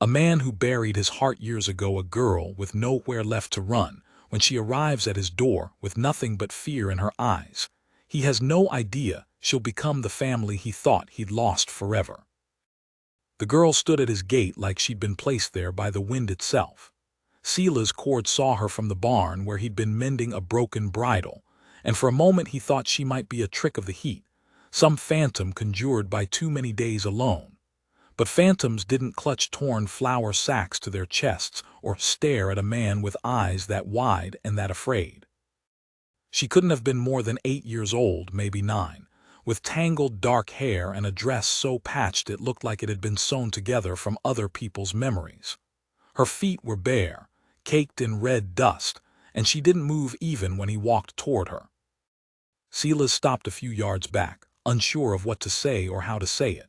A man who buried his heart years ago, a girl with nowhere left to run, when she arrives at his door with nothing but fear in her eyes. He has no idea she'll become the family he thought he'd lost forever. The girl stood at his gate like she'd been placed there by the wind itself. Sila's cord saw her from the barn where he'd been mending a broken bridle, and for a moment he thought she might be a trick of the heat, some phantom conjured by too many days alone. But phantoms didn't clutch torn flour sacks to their chests or stare at a man with eyes that wide and that afraid. She couldn't have been more than 8 years old, maybe 9, with tangled dark hair and a dress so patched it looked like it had been sewn together from other people's memories. Her feet were bare, caked in red dust, and she didn't move even when he walked toward her. Silas stopped a few yards back, unsure of what to say or how to say it.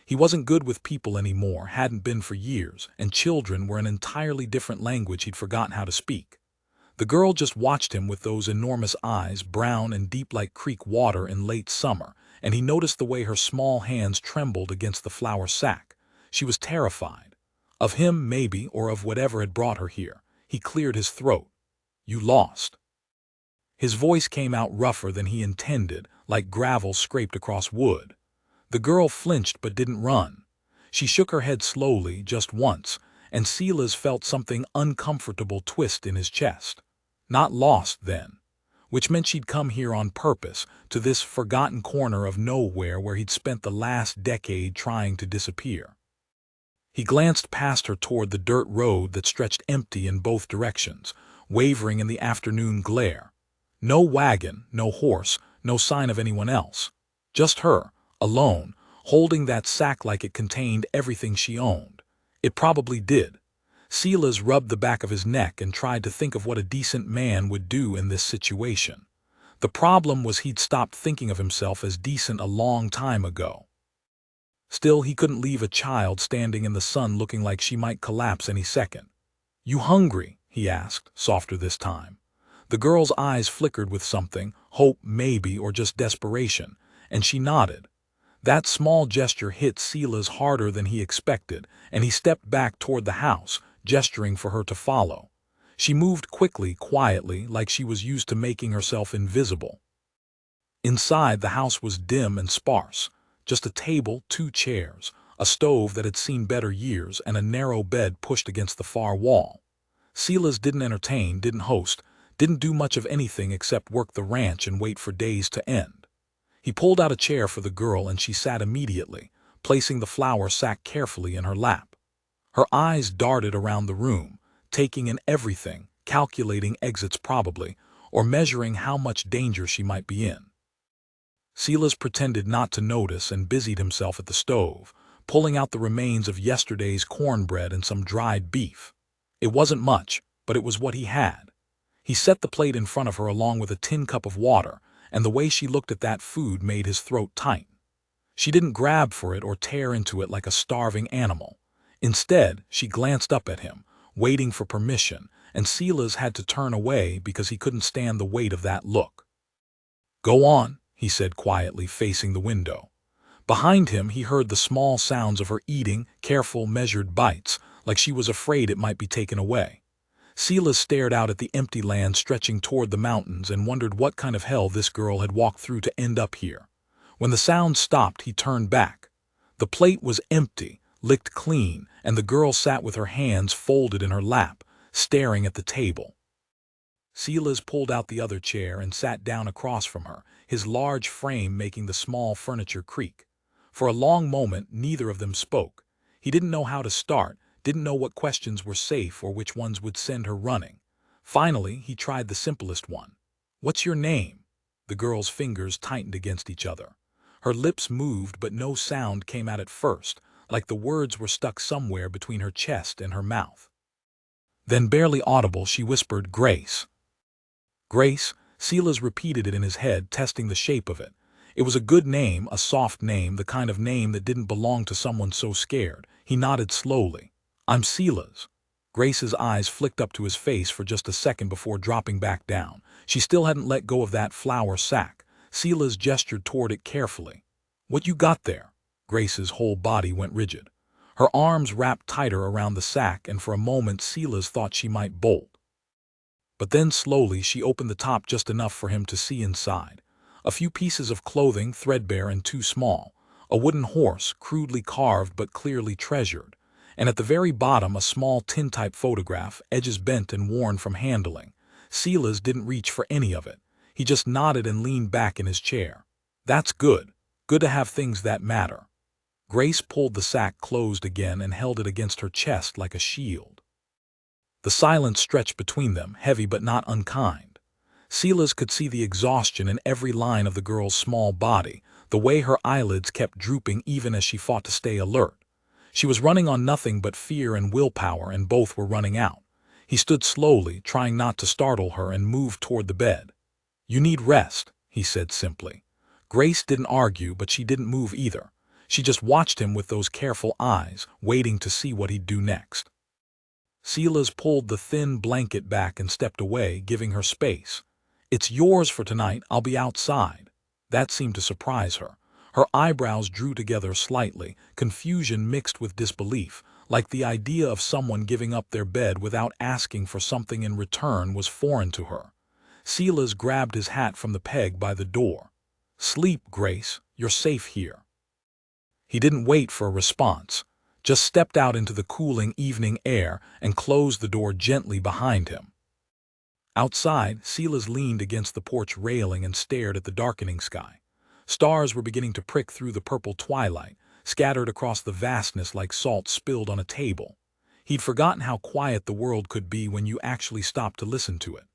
He wasn't good with people anymore, hadn't been for years, and children were an entirely different language he'd forgotten how to speak. The girl just watched him with those enormous eyes, brown and deep like creek water in late summer, and he noticed the way her small hands trembled against the flour sack. She was terrified. Of him, maybe, or of whatever had brought her here. He cleared his throat. "You lost." His voice came out rougher than he intended, like gravel scraped across wood. The girl flinched but didn't run. She shook her head slowly, just once, and Silas felt something uncomfortable twist in his chest. Not lost, then. Which meant she'd come here on purpose, to this forgotten corner of nowhere where he'd spent the last decade trying to disappear. He glanced past her toward the dirt road that stretched empty in both directions, wavering in the afternoon glare. No wagon, no horse, no sign of anyone else. Just her, alone, holding that sack like it contained everything she owned. It probably did. Silas rubbed the back of his neck and tried to think of what a decent man would do in this situation. The problem was he'd stopped thinking of himself as decent a long time ago. Still, he couldn't leave a child standing in the sun looking like she might collapse any second. "You hungry?" he asked, softer this time. The girl's eyes flickered with something, hope maybe, or just desperation, and she nodded. That small gesture hit Silas harder than he expected, and he stepped back toward the house, gesturing for her to follow. She moved quickly, quietly, like she was used to making herself invisible. Inside, the house was dim and sparse. Just a table, 2 chairs, a stove that had seen better years, and a narrow bed pushed against the far wall. Silas didn't entertain, didn't host, didn't do much of anything except work the ranch and wait for days to end. He pulled out a chair for the girl and she sat immediately, placing the flour sack carefully in her lap. Her eyes darted around the room, taking in everything, calculating exits probably, or measuring how much danger she might be in. Silas pretended not to notice and busied himself at the stove, pulling out the remains of yesterday's cornbread and some dried beef. It wasn't much, but it was what he had. He set the plate in front of her along with a tin cup of water, and the way she looked at that food made his throat tighten. She didn't grab for it or tear into it like a starving animal. Instead, she glanced up at him, waiting for permission, and Silas had to turn away because he couldn't stand the weight of that look. "Go on," he said quietly, facing the window. Behind him, he heard the small sounds of her eating, careful, measured bites, like she was afraid it might be taken away. Silas stared out at the empty land stretching toward the mountains and wondered what kind of hell this girl had walked through to end up here. When the sound stopped, he turned back. The plate was empty, licked clean, and the girl sat with her hands folded in her lap, staring at the table. Silas pulled out the other chair and sat down across from her, his large frame making the small furniture creak. For a long moment, neither of them spoke. He didn't know how to start, didn't know what questions were safe or which ones would send her running. Finally, he tried the simplest one. "What's your name?" The girl's fingers tightened against each other. Her lips moved, but no sound came out at first, like the words were stuck somewhere between her chest and her mouth. Then, barely audible, she whispered, "Grace." Grace? Silas repeated it in his head, testing the shape of it. It was a good name, a soft name, the kind of name that didn't belong to someone so scared. He nodded slowly. "I'm Silas." Grace's eyes flicked up to his face for just a second before dropping back down. She still hadn't let go of that flour sack. Silas gestured toward it carefully. "What you got there?" Grace's whole body went rigid. Her arms wrapped tighter around the sack, and for a moment Silas thought she might bolt. But then slowly she opened the top just enough for him to see inside. A few pieces of clothing, threadbare and too small. A wooden horse, crudely carved but clearly treasured. And at the very bottom a small tin-type photograph, edges bent and worn from handling. Silas didn't reach for any of it. He just nodded and leaned back in his chair. That's good. Good to have things that matter. Grace pulled the sack closed again and held it against her chest like a shield. The silence stretched between them, heavy but not unkind. Silas could see the exhaustion in every line of the girl's small body, the way her eyelids kept drooping even as she fought to stay alert. She was running on nothing but fear and willpower, and both were running out. He stood slowly, trying not to startle her, and moved toward the bed. "You need rest," he said simply. Grace didn't argue, but she didn't move either. She just watched him with those careful eyes, waiting to see what he'd do next. Silas pulled the thin blanket back and stepped away, giving her space. "It's yours for tonight, I'll be outside." That seemed to surprise her. Her eyebrows drew together slightly, confusion mixed with disbelief, like the idea of someone giving up their bed without asking for something in return was foreign to her. Silas grabbed his hat from the peg by the door. "Sleep, Grace, you're safe here." He didn't wait for a response, just stepped out into the cooling evening air and closed the door gently behind him. Outside, Silas leaned against the porch railing and stared at the darkening sky. Stars were beginning to prick through the purple twilight, scattered across the vastness like salt spilled on a table. He'd forgotten how quiet the world could be when you actually stopped to listen to it.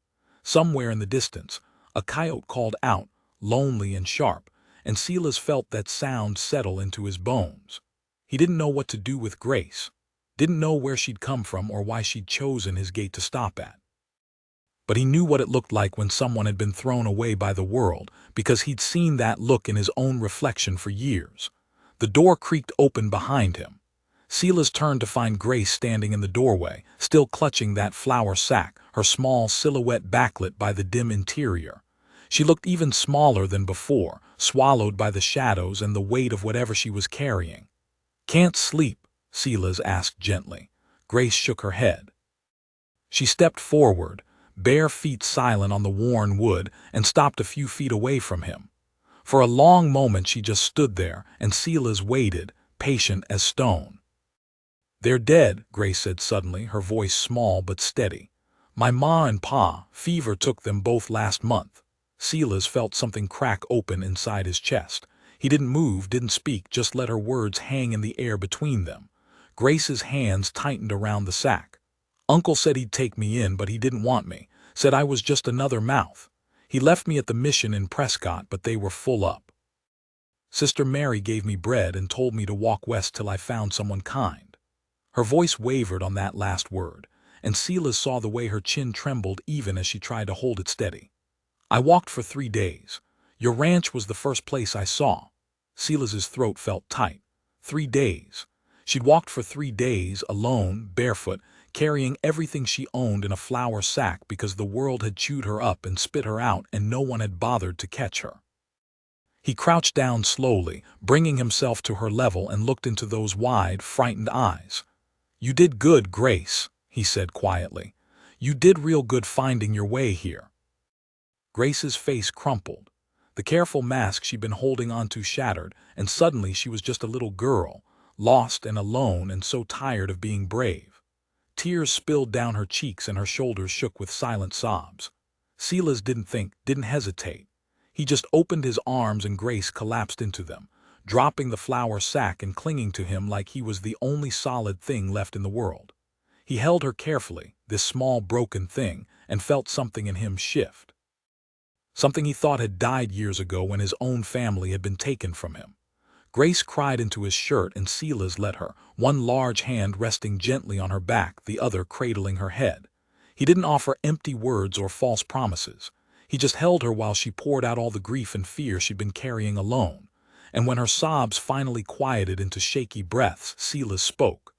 Somewhere in the distance, a coyote called out, lonely and sharp, and Silas felt that sound settle into his bones. He didn't know what to do with Grace, didn't know where she'd come from or why she'd chosen his gate to stop at. But he knew what it looked like when someone had been thrown away by the world, because he'd seen that look in his own reflection for years. The door creaked open behind him. Silas turned to find Grace standing in the doorway, still clutching that flour sack, her small silhouette backlit by the dim interior. She looked even smaller than before, swallowed by the shadows and the weight of whatever she was carrying. "Can't sleep?" Silas asked gently. Grace shook her head. She stepped forward, bare feet silent on the worn wood, and stopped a few feet away from him. For a long moment she just stood there, and Silas waited, patient as stone. "They're dead," Grace said suddenly, her voice small but steady. "My ma and pa, fever took them both last month." Silas felt something crack open inside his chest. He didn't move, didn't speak, just let her words hang in the air between them. Grace's hands tightened around the sack. "Uncle said he'd take me in, but he didn't want me. Said I was just another mouth. He left me at the mission in Prescott, but they were full up. Sister Mary gave me bread and told me to walk west till I found someone kind." Her voice wavered on that last word, and Silas saw the way her chin trembled even as she tried to hold it steady. "I walked for 3 days. Your ranch was the first place I saw." Silas's throat felt tight. 3 days. She'd walked for 3 days, alone, barefoot, carrying everything she owned in a flour sack because the world had chewed her up and spit her out and no one had bothered to catch her. He crouched down slowly, bringing himself to her level, and looked into those wide, frightened eyes. "You did good, Grace," he said quietly. "You did real good finding your way here." Grace's face crumpled. The careful mask she'd been holding onto shattered, and suddenly she was just a little girl, lost and alone and so tired of being brave. Tears spilled down her cheeks and her shoulders shook with silent sobs. Silas didn't think, didn't hesitate. He just opened his arms and Grace collapsed into them, dropping the flour sack and clinging to him like he was the only solid thing left in the world. He held her carefully, this small broken thing, and felt something in him shift. Something he thought had died years ago when his own family had been taken from him. Grace cried into his shirt and Silas let her, one large hand resting gently on her back, the other cradling her head. He didn't offer empty words or false promises. He just held her while she poured out all the grief and fear she'd been carrying alone. And when her sobs finally quieted into shaky breaths, Silas spoke.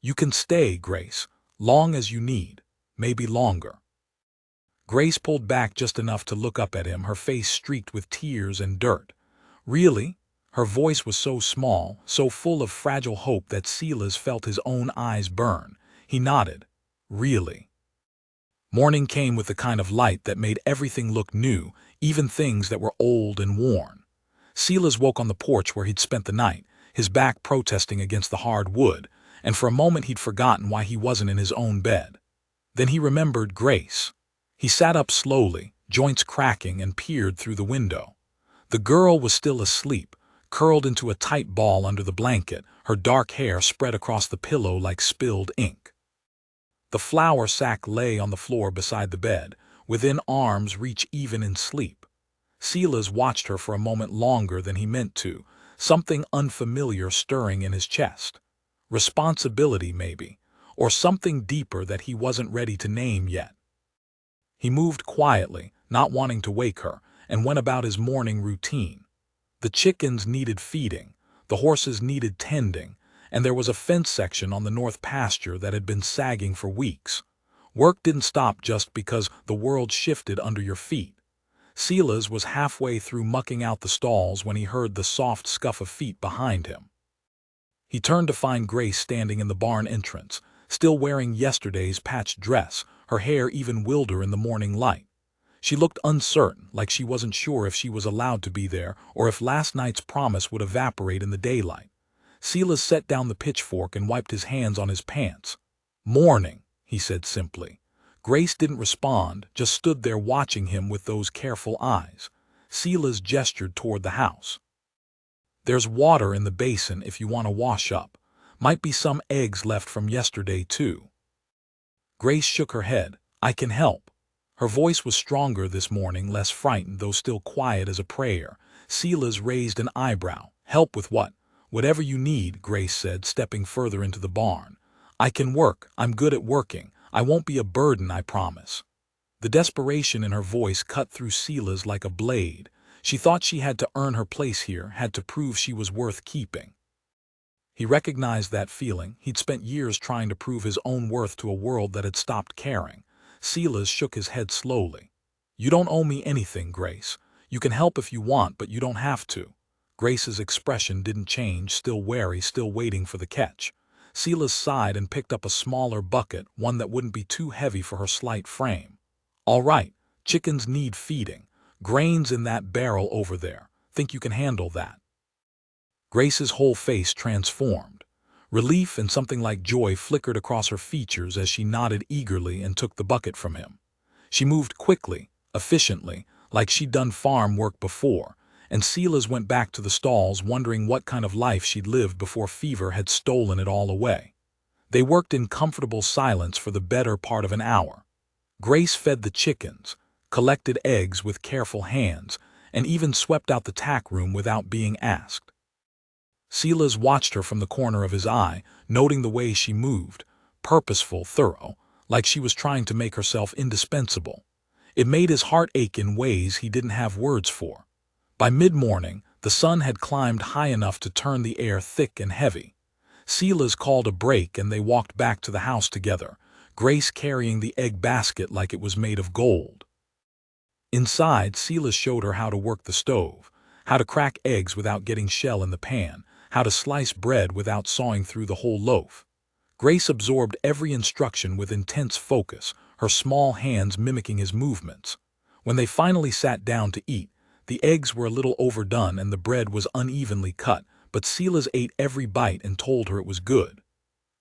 "You can stay, Grace, long as you need, maybe longer." Grace pulled back just enough to look up at him, her face streaked with tears and dirt. "Really? Her voice was so small, so full of fragile hope that Silas felt his own eyes burn. He nodded. Really? Morning came with the kind of light that made everything look new, even things that were old and worn. Silas woke on the porch where he'd spent the night, his back protesting against the hard wood, and for a moment he'd forgotten why he wasn't in his own bed. Then he remembered Grace. He sat up slowly, joints cracking, and peered through the window. The girl was still asleep, curled into a tight ball under the blanket, her dark hair spread across the pillow like spilled ink. The flour sack lay on the floor beside the bed, within arm's reach even in sleep. Silas watched her for a moment longer than he meant to, something unfamiliar stirring in his chest. Responsibility, maybe, or something deeper that he wasn't ready to name yet. He moved quietly, not wanting to wake her, and went about his morning routine. The chickens needed feeding, the horses needed tending, and there was a fence section on the north pasture that had been sagging for weeks. Work didn't stop just because the world shifted under your feet. Silas was halfway through mucking out the stalls when he heard the soft scuff of feet behind him. He turned to find Grace standing in the barn entrance, still wearing yesterday's patched dress, her hair even wilder in the morning light. She looked uncertain, like she wasn't sure if she was allowed to be there or if last night's promise would evaporate in the daylight. Silas set down the pitchfork and wiped his hands on his pants. "Morning," he said simply. Grace didn't respond, just stood there watching him with those careful eyes. Silas gestured toward the house. "There's water in the basin if you want to wash up. Might be some eggs left from yesterday, too." Grace shook her head. "I can help." Her voice was stronger this morning, less frightened, though still quiet as a prayer. Silas raised an eyebrow. "Help with what?" "Whatever you need," Grace said, stepping further into the barn. "I can work. I'm good at working. I won't be a burden, I promise." The desperation in her voice cut through Silas like a blade. She thought she had to earn her place here, had to prove she was worth keeping. He recognized that feeling. He'd spent years trying to prove his own worth to a world that had stopped caring. Silas shook his head slowly. "You don't owe me anything, Grace. You can help if you want, but you don't have to." Grace's expression didn't change, still wary, still waiting for the catch. Silas sighed and picked up a smaller bucket, one that wouldn't be too heavy for her slight frame. "All right, chickens need feeding. Grain's in that barrel over there. Think you can handle that?" Grace's whole face transformed. Relief and something like joy flickered across her features as she nodded eagerly and took the bucket from him. She moved quickly, efficiently, like she'd done farm work before, and Silas went back to the stalls wondering what kind of life she'd lived before fever had stolen it all away. They worked in comfortable silence for the better part of an hour. Grace fed the chickens, collected eggs with careful hands, and even swept out the tack room without being asked. Silas watched her from the corner of his eye, noting the way she moved, purposeful, thorough, like she was trying to make herself indispensable. It made his heart ache in ways he didn't have words for. By mid-morning, the sun had climbed high enough to turn the air thick and heavy. Silas called a break and they walked back to the house together, Grace carrying the egg basket like it was made of gold. Inside, Silas showed her how to work the stove, how to crack eggs without getting shell in the pan, how to slice bread without sawing through the whole loaf. Grace absorbed every instruction with intense focus, her small hands mimicking his movements. When they finally sat down to eat, the eggs were a little overdone and the bread was unevenly cut, but Silas ate every bite and told her it was good.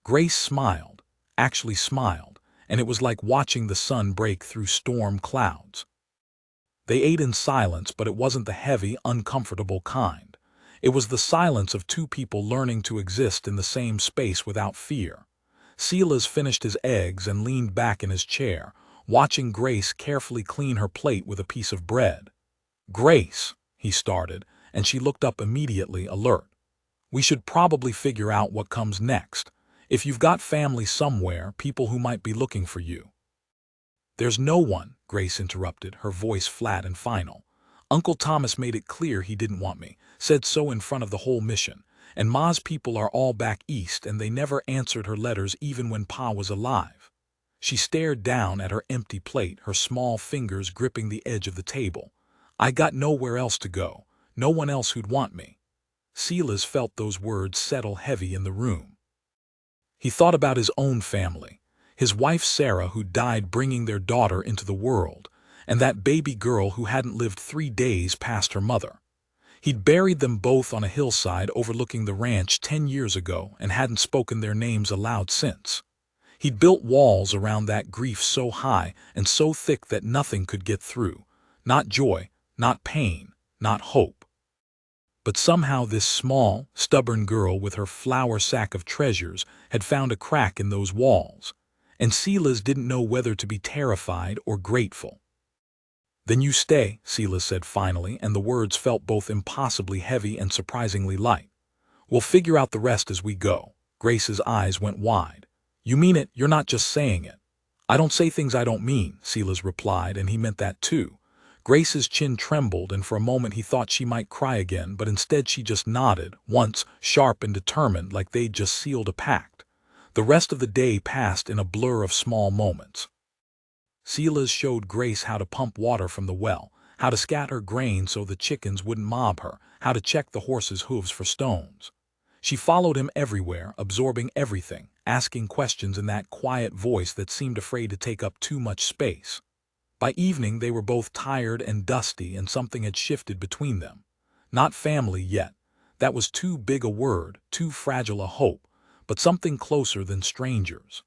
Grace smiled, actually smiled, and it was like watching the sun break through storm clouds. They ate in silence, but it wasn't the heavy, uncomfortable kind. It was the silence of two people learning to exist in the same space without fear. Silas finished his eggs and leaned back in his chair, watching Grace carefully clean her plate with a piece of bread. "Grace," he started, and she looked up immediately, alert. "We should probably figure out what comes next. If you've got family somewhere, people who might be looking for you." "There's no one," Grace interrupted, her voice flat and final. "Uncle Thomas made it clear he didn't want me, said so in front of the whole mission, and Ma's people are all back east and they never answered her letters even when Pa was alive." She stared down at her empty plate, her small fingers gripping the edge of the table. "I got nowhere else to go, no one else who'd want me." Silas felt those words settle heavy in the room. He thought about his own family, his wife Sarah who died bringing their daughter into the world, and that baby girl who hadn't lived 3 days past her mother. He'd buried them both on a hillside overlooking the ranch 10 years ago and hadn't spoken their names aloud since. He'd built walls around that grief so high and so thick that nothing could get through. Not joy, not pain, not hope. But somehow this small, stubborn girl with her flour sack of treasures had found a crack in those walls, and Silas didn't know whether to be terrified or grateful. "Then you stay," Silas said finally, and the words felt both impossibly heavy and surprisingly light. "We'll figure out the rest as we go." Grace's eyes went wide. "You mean it, you're not just saying it." "I don't say things I don't mean," Silas replied, and he meant that too. Grace's chin trembled, and for a moment he thought she might cry again, but instead she just nodded, once, sharp and determined, like they'd just sealed a pact. The rest of the day passed in a blur of small moments. Silas showed Grace how to pump water from the well, how to scatter grain so the chickens wouldn't mob her, how to check the horses' hooves for stones. She followed him everywhere, absorbing everything, asking questions in that quiet voice that seemed afraid to take up too much space. By evening they were both tired and dusty, and something had shifted between them. Not family yet. That was too big a word, too fragile a hope, but something closer than strangers.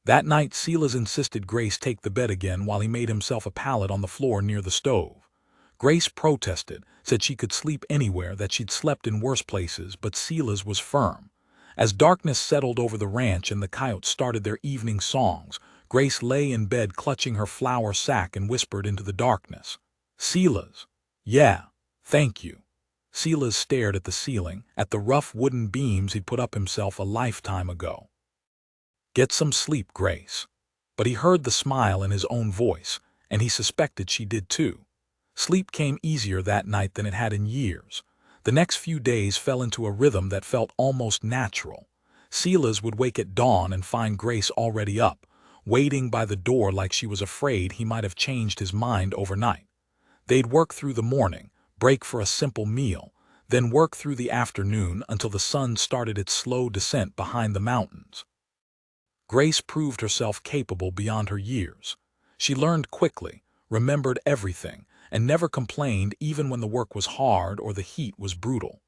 That night Silas insisted Grace take the bed again while he made himself a pallet on the floor near the stove. Grace protested, said she could sleep anywhere, that she'd slept in worse places, but Silas was firm. As darkness settled over the ranch and the coyotes started their evening songs, Grace lay in bed clutching her flour sack and whispered into the darkness, "Silas." "Yeah, thank you." Silas stared at the ceiling, at the rough wooden beams he'd put up himself a lifetime ago. "Get some sleep, Grace." But he heard the smile in his own voice, and he suspected she did too. Sleep came easier that night than it had in years. The next few days fell into a rhythm that felt almost natural. Silas would wake at dawn and find Grace already up, waiting by the door like she was afraid he might have changed his mind overnight. They'd work through the morning, break for a simple meal, then work through the afternoon until the sun started its slow descent behind the mountains. Grace proved herself capable beyond her years. She learned quickly, remembered everything, and never complained even when the work was hard or the heat was brutal.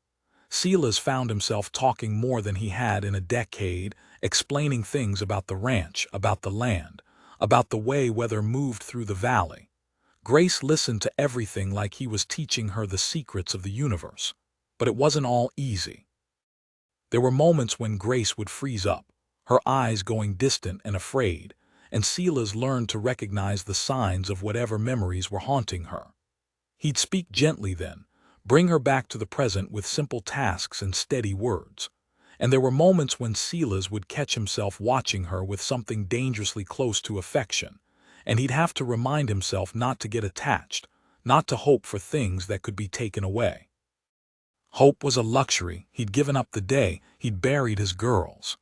Silas found himself talking more than he had in a decade, explaining things about the ranch, about the land, about the way weather moved through the valley. Grace listened to everything like he was teaching her the secrets of the universe. But it wasn't all easy. There were moments when Grace would freeze up, her eyes going distant and afraid, and Silas learned to recognize the signs of whatever memories were haunting her. He'd speak gently then, bring her back to the present with simple tasks and steady words. And there were moments when Silas would catch himself watching her with something dangerously close to affection, and he'd have to remind himself not to get attached, not to hope for things that could be taken away. Hope was a luxury. He'd given up the day he'd buried his girls.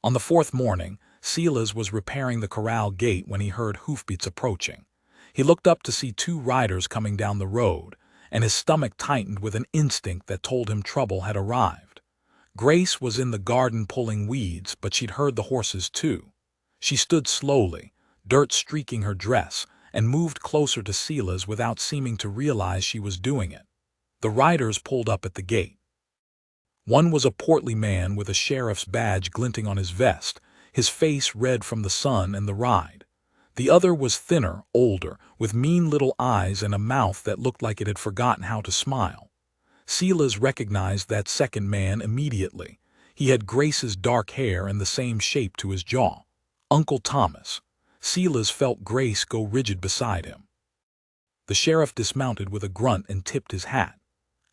On the fourth morning, Silas was repairing the corral gate when he heard hoofbeats approaching. He looked up to see 2 riders coming down the road, and his stomach tightened with an instinct that told him trouble had arrived. Grace was in the garden pulling weeds, but she'd heard the horses too. She stood slowly, dirt streaking her dress, and moved closer to Silas without seeming to realize she was doing it. The riders pulled up at the gate. One was a portly man with a sheriff's badge glinting on his vest, his face red from the sun and the ride. The other was thinner, older, with mean little eyes and a mouth that looked like it had forgotten how to smile. Silas recognized that second man immediately. He had Grace's dark hair and the same shape to his jaw. Uncle Thomas. Silas felt Grace go rigid beside him. The sheriff dismounted with a grunt and tipped his hat.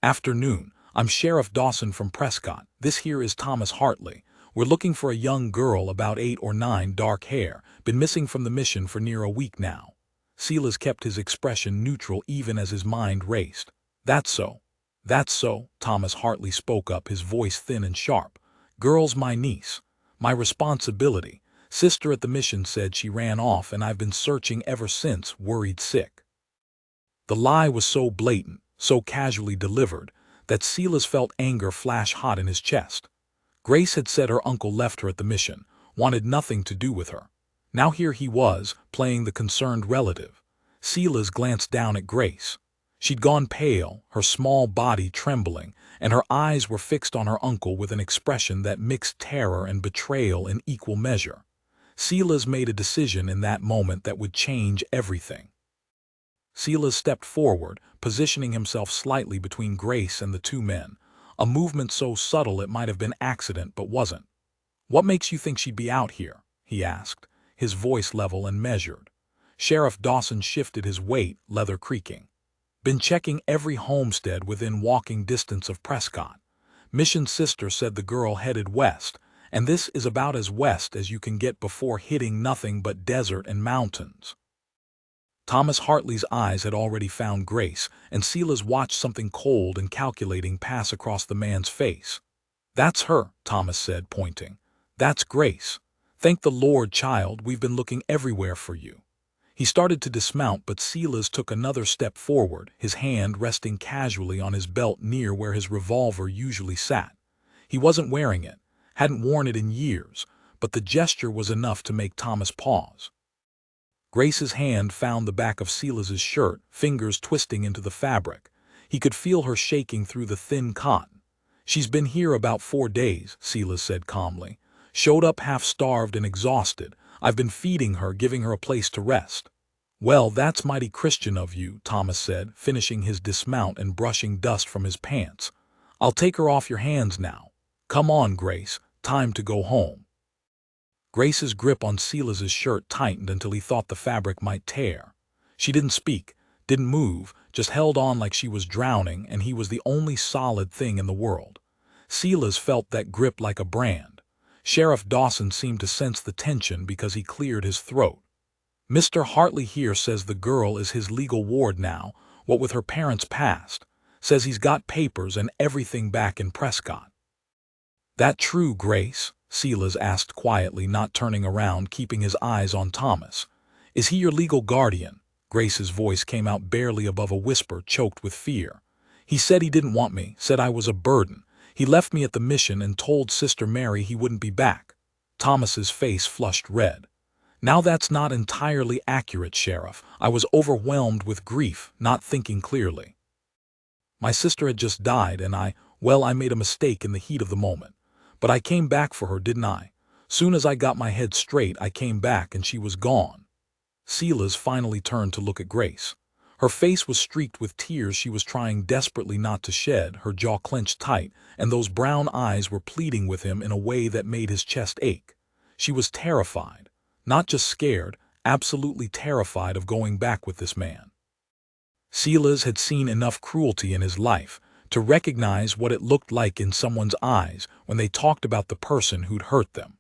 "Afternoon. I'm Sheriff Dawson from Prescott. This here is Thomas Hartley. We're looking for a young girl about 8 or 9, dark hair, been missing from the mission for near a week now." Silas kept his expression neutral even as his mind raced. "That's so. That's so," Thomas Hartley spoke up, his voice thin and sharp. "Girl's my niece. My responsibility. Sister at the mission said she ran off and I've been searching ever since, worried sick." The lie was so blatant, so casually delivered, that Silas felt anger flash hot in his chest. Grace had said her uncle left her at the mission, wanted nothing to do with her. Now here he was, playing the concerned relative. Silas glanced down at Grace. She'd gone pale, her small body trembling, and her eyes were fixed on her uncle with an expression that mixed terror and betrayal in equal measure. Silas made a decision in that moment that would change everything. Silas stepped forward, positioning himself slightly between Grace and the two men, a movement so subtle it might have been accident but wasn't. "What makes you think she'd be out here?" he asked, his voice level and measured. Sheriff Dawson shifted his weight, leather creaking. "Been checking every homestead within walking distance of Prescott. Mission sister said the girl headed west, and this is about as west as you can get before hitting nothing but desert and mountains." Thomas Hartley's eyes had already found Grace, and Silas watched something cold and calculating pass across the man's face. "That's her," Thomas said, pointing. "That's Grace. Thank the Lord, child, we've been looking everywhere for you." He started to dismount, but Silas took another step forward, his hand resting casually on his belt near where his revolver usually sat. He wasn't wearing it, hadn't worn it in years, but the gesture was enough to make Thomas pause. Grace's hand found the back of Silas's shirt, fingers twisting into the fabric. He could feel her shaking through the thin cotton. "She's been here about 4 days, Silas said calmly. "Showed up half-starved and exhausted. I've been feeding her, giving her a place to rest." "Well, that's mighty Christian of you," Thomas said, finishing his dismount and brushing dust from his pants. "I'll take her off your hands now. Come on, Grace, time to go home." Grace's grip on Silas's shirt tightened until he thought the fabric might tear. She didn't speak, didn't move, just held on like she was drowning, and he was the only solid thing in the world. Silas felt that grip like a brand. Sheriff Dawson seemed to sense the tension because he cleared his throat. "Mr. Hartley here says the girl is his legal ward now, what with her parents' past. Says he's got papers and everything back in Prescott." "That true, Grace?" Silas asked quietly, not turning around, keeping his eyes on Thomas. "Is he your legal guardian?" Grace's voice came out barely above a whisper, choked with fear. "He said he didn't want me, said I was a burden. He left me at the mission and told Sister Mary he wouldn't be back." Thomas's face flushed red. "Now that's not entirely accurate, Sheriff. I was overwhelmed with grief, not thinking clearly. My sister had just died and I made a mistake in the heat of the moment. But I came back for her, didn't I? Soon as I got my head straight, I came back and she was gone." Silas finally turned to look at Grace. Her face was streaked with tears she was trying desperately not to shed, her jaw clenched tight, and those brown eyes were pleading with him in a way that made his chest ache. She was terrified, not just scared, absolutely terrified of going back with this man. Silas had seen enough cruelty in his life to recognize what it looked like in someone's eyes when they talked about the person who'd hurt them.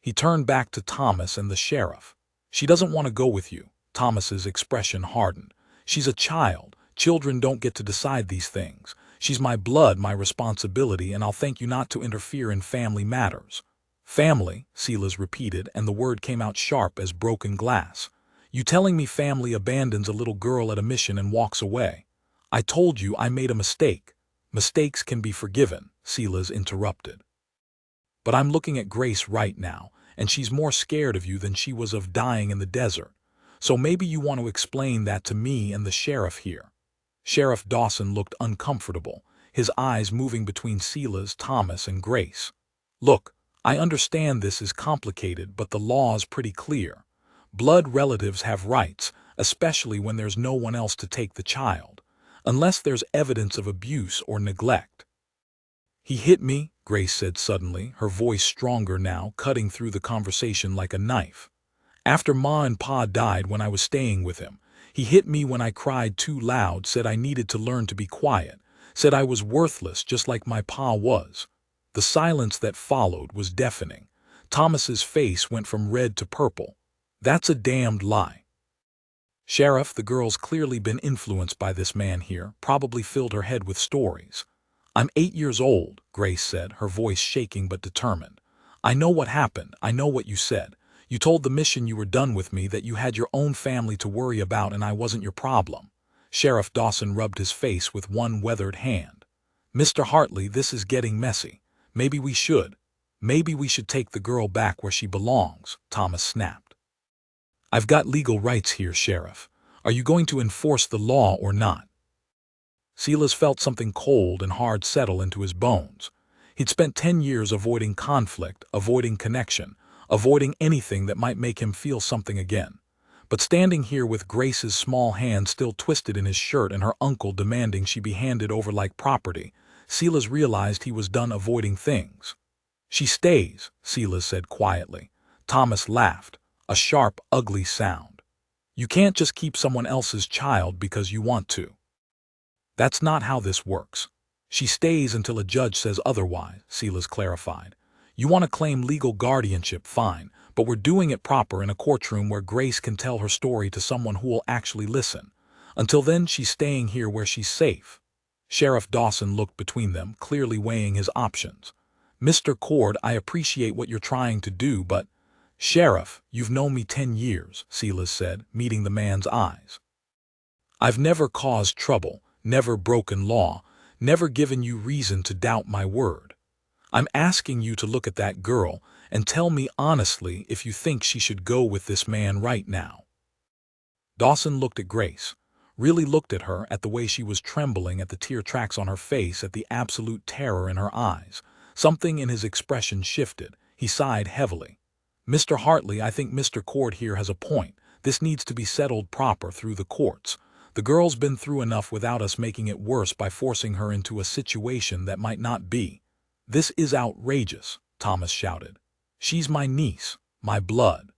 He turned back to Thomas and the sheriff. "She doesn't want to go with you." Thomas's expression hardened. "She's a child. Children don't get to decide these things. She's my blood, my responsibility, and I'll thank you not to interfere in family matters." "Family," Silas repeated, and the word came out sharp as broken glass. "You telling me family abandons a little girl at a mission and walks away? I told you I made a mistake." "Mistakes can be forgiven," Silas interrupted. "But I'm looking at Grace right now, and she's more scared of you than she was of dying in the desert. So maybe you want to explain that to me and the sheriff here." Sheriff Dawson looked uncomfortable, his eyes moving between Silas, Thomas, and Grace. "Look, I understand this is complicated, but the law's pretty clear. Blood relatives have rights, especially when there's no one else to take the child, unless there's evidence of abuse or neglect." "He hit me," Grace said suddenly, her voice stronger now, cutting through the conversation like a knife. "After Ma and Pa died when I was staying with him, he hit me when I cried too loud, said I needed to learn to be quiet, said I was worthless just like my Pa was." The silence that followed was deafening. Thomas's face went from red to purple. "That's a damned lie." "Sheriff, the girl's clearly been influenced by this man here, probably filled her head with stories." "I'm 8 years old," Grace said, her voice shaking but determined. "I know what happened. I know what you said. You told the mission you were done with me, that you had your own family to worry about and I wasn't your problem." Sheriff Dawson rubbed his face with one weathered hand. Mr. Hartley, this is getting messy. Maybe we should. Maybe we should take the girl back where she belongs, Thomas snapped. I've got legal rights here, Sheriff. Are you going to enforce the law or not? Silas felt something cold and hard settle into his bones. He'd spent 10 years avoiding conflict, avoiding connection, avoiding anything that might make him feel something again. But standing here with Grace's small hand still twisted in his shirt and her uncle demanding she be handed over like property, Silas realized he was done avoiding things. She stays, Silas said quietly. Thomas laughed, a sharp, ugly sound. You can't just keep someone else's child because you want to. That's not how this works. She stays until a judge says otherwise, Silas clarified. You want to claim legal guardianship, fine, but we're doing it proper in a courtroom where Grace can tell her story to someone who will actually listen. Until then, she's staying here where she's safe. Sheriff Dawson looked between them, clearly weighing his options. Mr. Cord, I appreciate what you're trying to do, but… Sheriff, you've known me 10 years, Silas said, meeting the man's eyes. I've never caused trouble, never broken law, never given you reason to doubt my word. I'm asking you to look at that girl and tell me honestly if you think she should go with this man right now. Dawson looked at Grace, really looked at her, at the way she was trembling, at the tear tracks on her face, at the absolute terror in her eyes. Something in his expression shifted. He sighed heavily. Mr. Hartley, I think Mr. Cord here has a point. This needs to be settled proper through the courts. The girl's been through enough without us making it worse by forcing her into a situation that might not be. This is outrageous, Thomas shouted. She's my niece, my blood.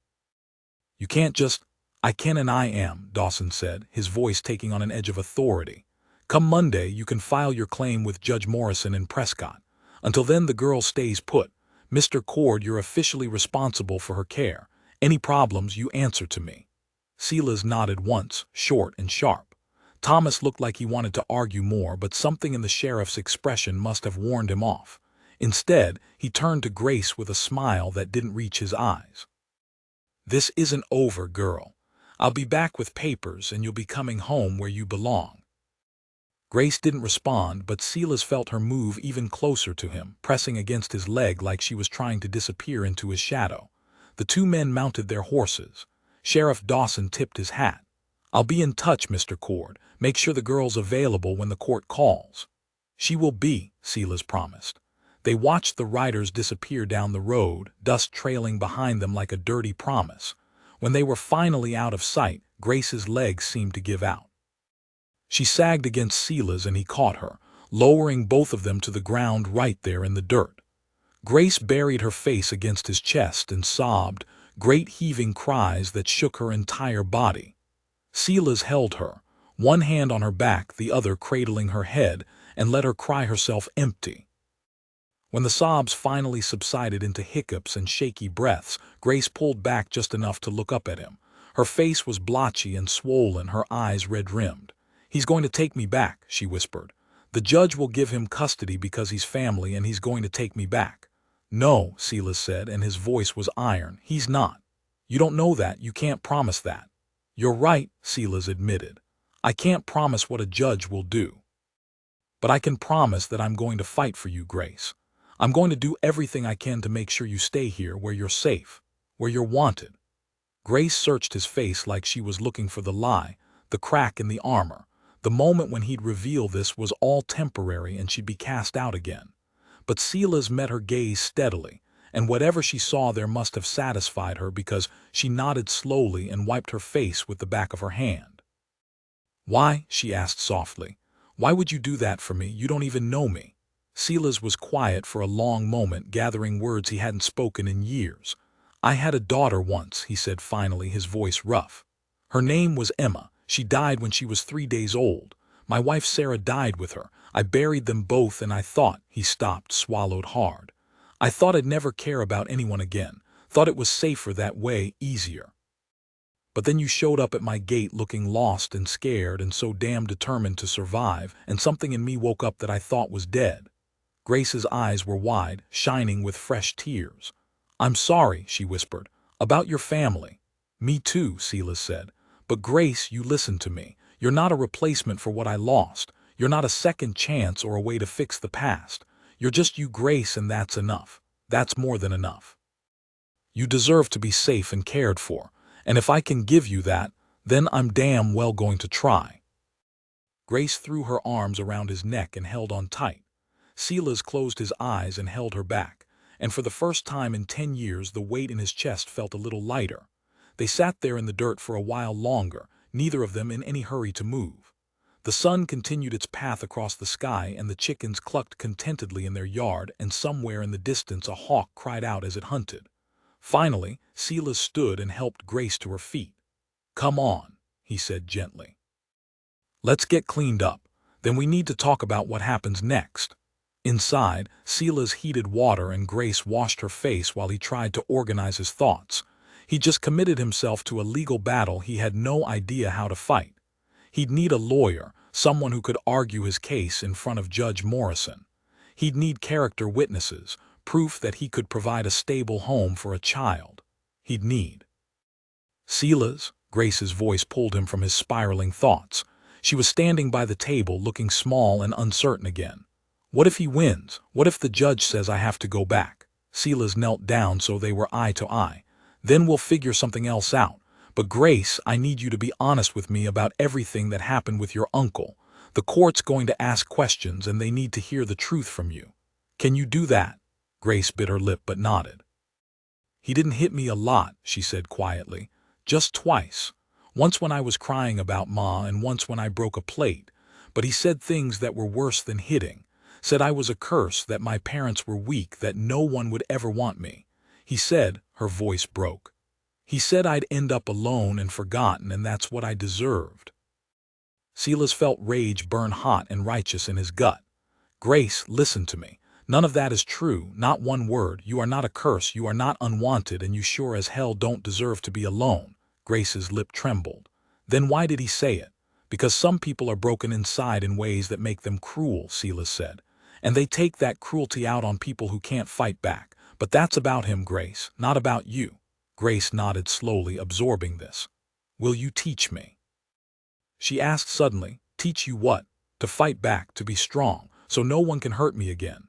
You can't just… I can and I am, Dawson said, his voice taking on an edge of authority. Come Monday, you can file your claim with Judge Morrison in Prescott. Until then, the girl stays put. Mr. Cord, you're officially responsible for her care. Any problems, you answer to me. Silas nodded once, short and sharp. Thomas looked like he wanted to argue more, but something in the sheriff's expression must have warned him off. Instead, he turned to Grace with a smile that didn't reach his eyes. This isn't over, girl. I'll be back with papers and you'll be coming home where you belong. Grace didn't respond, but Silas felt her move even closer to him, pressing against his leg like she was trying to disappear into his shadow. The two men mounted their horses. Sheriff Dawson tipped his hat. I'll be in touch, Mr. Cord. Make sure the girl's available when the court calls. She will be, Silas promised. They watched the riders disappear down the road, dust trailing behind them like a dirty promise. When they were finally out of sight, Grace's legs seemed to give out. She sagged against Silas and he caught her, lowering both of them to the ground right there in the dirt. Grace buried her face against his chest and sobbed, great heaving cries that shook her entire body. Silas held her, one hand on her back, the other cradling her head, and let her cry herself empty. When the sobs finally subsided into hiccups and shaky breaths, Grace pulled back just enough to look up at him. Her face was blotchy and swollen, her eyes red-rimmed. He's going to take me back, she whispered. The judge will give him custody because he's family and he's going to take me back. No, Silas said, and his voice was iron. He's not. You don't know that. You can't promise that. You're right, Silas admitted. I can't promise what a judge will do. But I can promise that I'm going to fight for you, Grace. I'm going to do everything I can to make sure you stay here where you're safe, where you're wanted. Grace searched his face like she was looking for the lie, the crack in the armor. The moment when he'd reveal this was all temporary and she'd be cast out again. But Silas met her gaze steadily, and whatever she saw there must have satisfied her because she nodded slowly and wiped her face with the back of her hand. Why? She asked softly. Why would you do that for me? You don't even know me. Silas was quiet for a long moment, gathering words he hadn't spoken in years. I had a daughter once, he said finally, his voice rough. Her name was Emma. She died when she was 3 days old. My wife Sarah died with her. I buried them both and I thought, he stopped, swallowed hard. I thought I'd never care about anyone again. Thought it was safer that way, easier. But then you showed up at my gate looking lost and scared and so damn determined to survive, and something in me woke up that I thought was dead. Grace's eyes were wide, shining with fresh tears. I'm sorry, she whispered, about your family. Me too, Silas said. But Grace, you listen to me. You're not a replacement for what I lost. You're not a second chance or a way to fix the past. You're just you, Grace, and that's enough. That's more than enough. You deserve to be safe and cared for, and if I can give you that, then I'm damn well going to try." Grace threw her arms around his neck and held on tight. Silas closed his eyes and held her back, and for the first time in 10 years the weight in his chest felt a little lighter. They sat there in the dirt for a while longer, neither of them in any hurry to move. The sun continued its path across the sky, and the chickens clucked contentedly in their yard, and somewhere in the distance a hawk cried out as it hunted. Finally, Silas stood and helped Grace to her feet. "Come on," he said gently. "Let's get cleaned up. Then we need to talk about what happens next." Inside, Silas heated water and Grace washed her face while he tried to organize his thoughts. He just committed himself to a legal battle he had no idea how to fight. He'd need a lawyer, someone who could argue his case in front of Judge Morrison. He'd need character witnesses, proof that he could provide a stable home for a child. He'd need... "Silas," Grace's voice pulled him from his spiraling thoughts. She was standing by the table, looking small and uncertain again. "What if he wins? What if the judge says I have to go back?" Silas knelt down so they were eye to eye. "Then we'll figure something else out. But Grace, I need you to be honest with me about everything that happened with your uncle. The court's going to ask questions and they need to hear the truth from you. Can you do that?" Grace bit her lip but nodded. "He didn't hit me a lot," she said quietly. "Just twice. Once when I was crying about Ma and once when I broke a plate. But he said things that were worse than hitting. Said I was a curse, that my parents were weak, that no one would ever want me. He said," her voice broke, "he said I'd end up alone and forgotten, and that's what I deserved." Silas felt rage burn hot and righteous in his gut. "Grace, listen to me. None of that is true, not one word. You are not a curse, you are not unwanted, and you sure as hell don't deserve to be alone." Grace's lip trembled. "Then why did he say it?" "Because some people are broken inside in ways that make them cruel," Silas said. "And they take that cruelty out on people who can't fight back. But that's about him, Grace, not about you." Grace nodded slowly, absorbing this. "Will you teach me?" she asked suddenly. "Teach you what?" "To fight back, to be strong, so no one can hurt me again."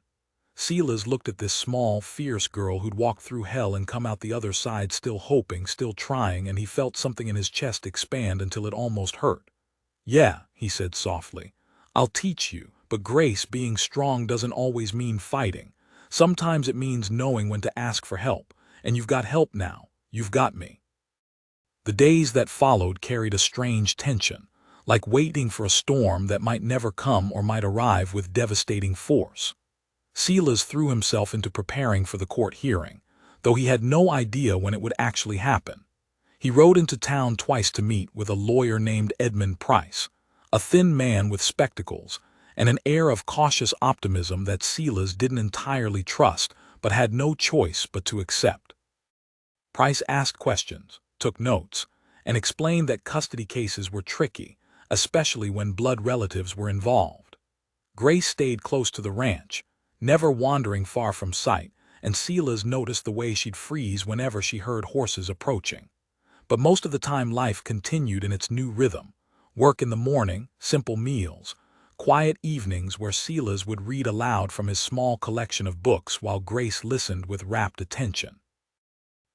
Silas looked at this small, fierce girl who'd walked through hell and come out the other side still hoping, still trying, and he felt something in his chest expand until it almost hurt. "Yeah," he said softly. "I'll teach you, but Grace, being strong doesn't always mean fighting. Sometimes it means knowing when to ask for help, and you've got help now. You've got me." The days that followed carried a strange tension, like waiting for a storm that might never come or might arrive with devastating force. Silas threw himself into preparing for the court hearing, though he had no idea when it would actually happen. He rode into town twice to meet with a lawyer named Edmund Price, a thin man with spectacles and an air of cautious optimism that Silas didn't entirely trust but had no choice but to accept. Price asked questions, took notes, and explained that custody cases were tricky, especially when blood relatives were involved. Grace stayed close to the ranch, never wandering far from sight, and Silas noticed the way she'd freeze whenever she heard horses approaching. But most of the time life continued in its new rhythm. Work in the morning, simple meals, quiet evenings where Silas would read aloud from his small collection of books while Grace listened with rapt attention.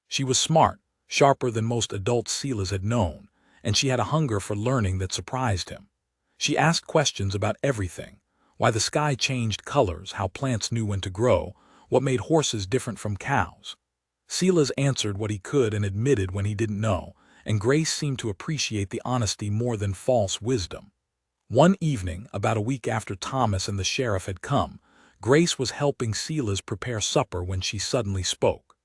She was smart, sharper than most adults Silas had known, and she had a hunger for learning that surprised him. She asked questions about everything: why the sky changed colors, how plants knew when to grow, what made horses different from cows. Silas answered what he could and admitted when he didn't know, and Grace seemed to appreciate the honesty more than false wisdom. One evening, about a week after Thomas and the sheriff had come, Grace was helping Silas prepare supper when she suddenly spoke.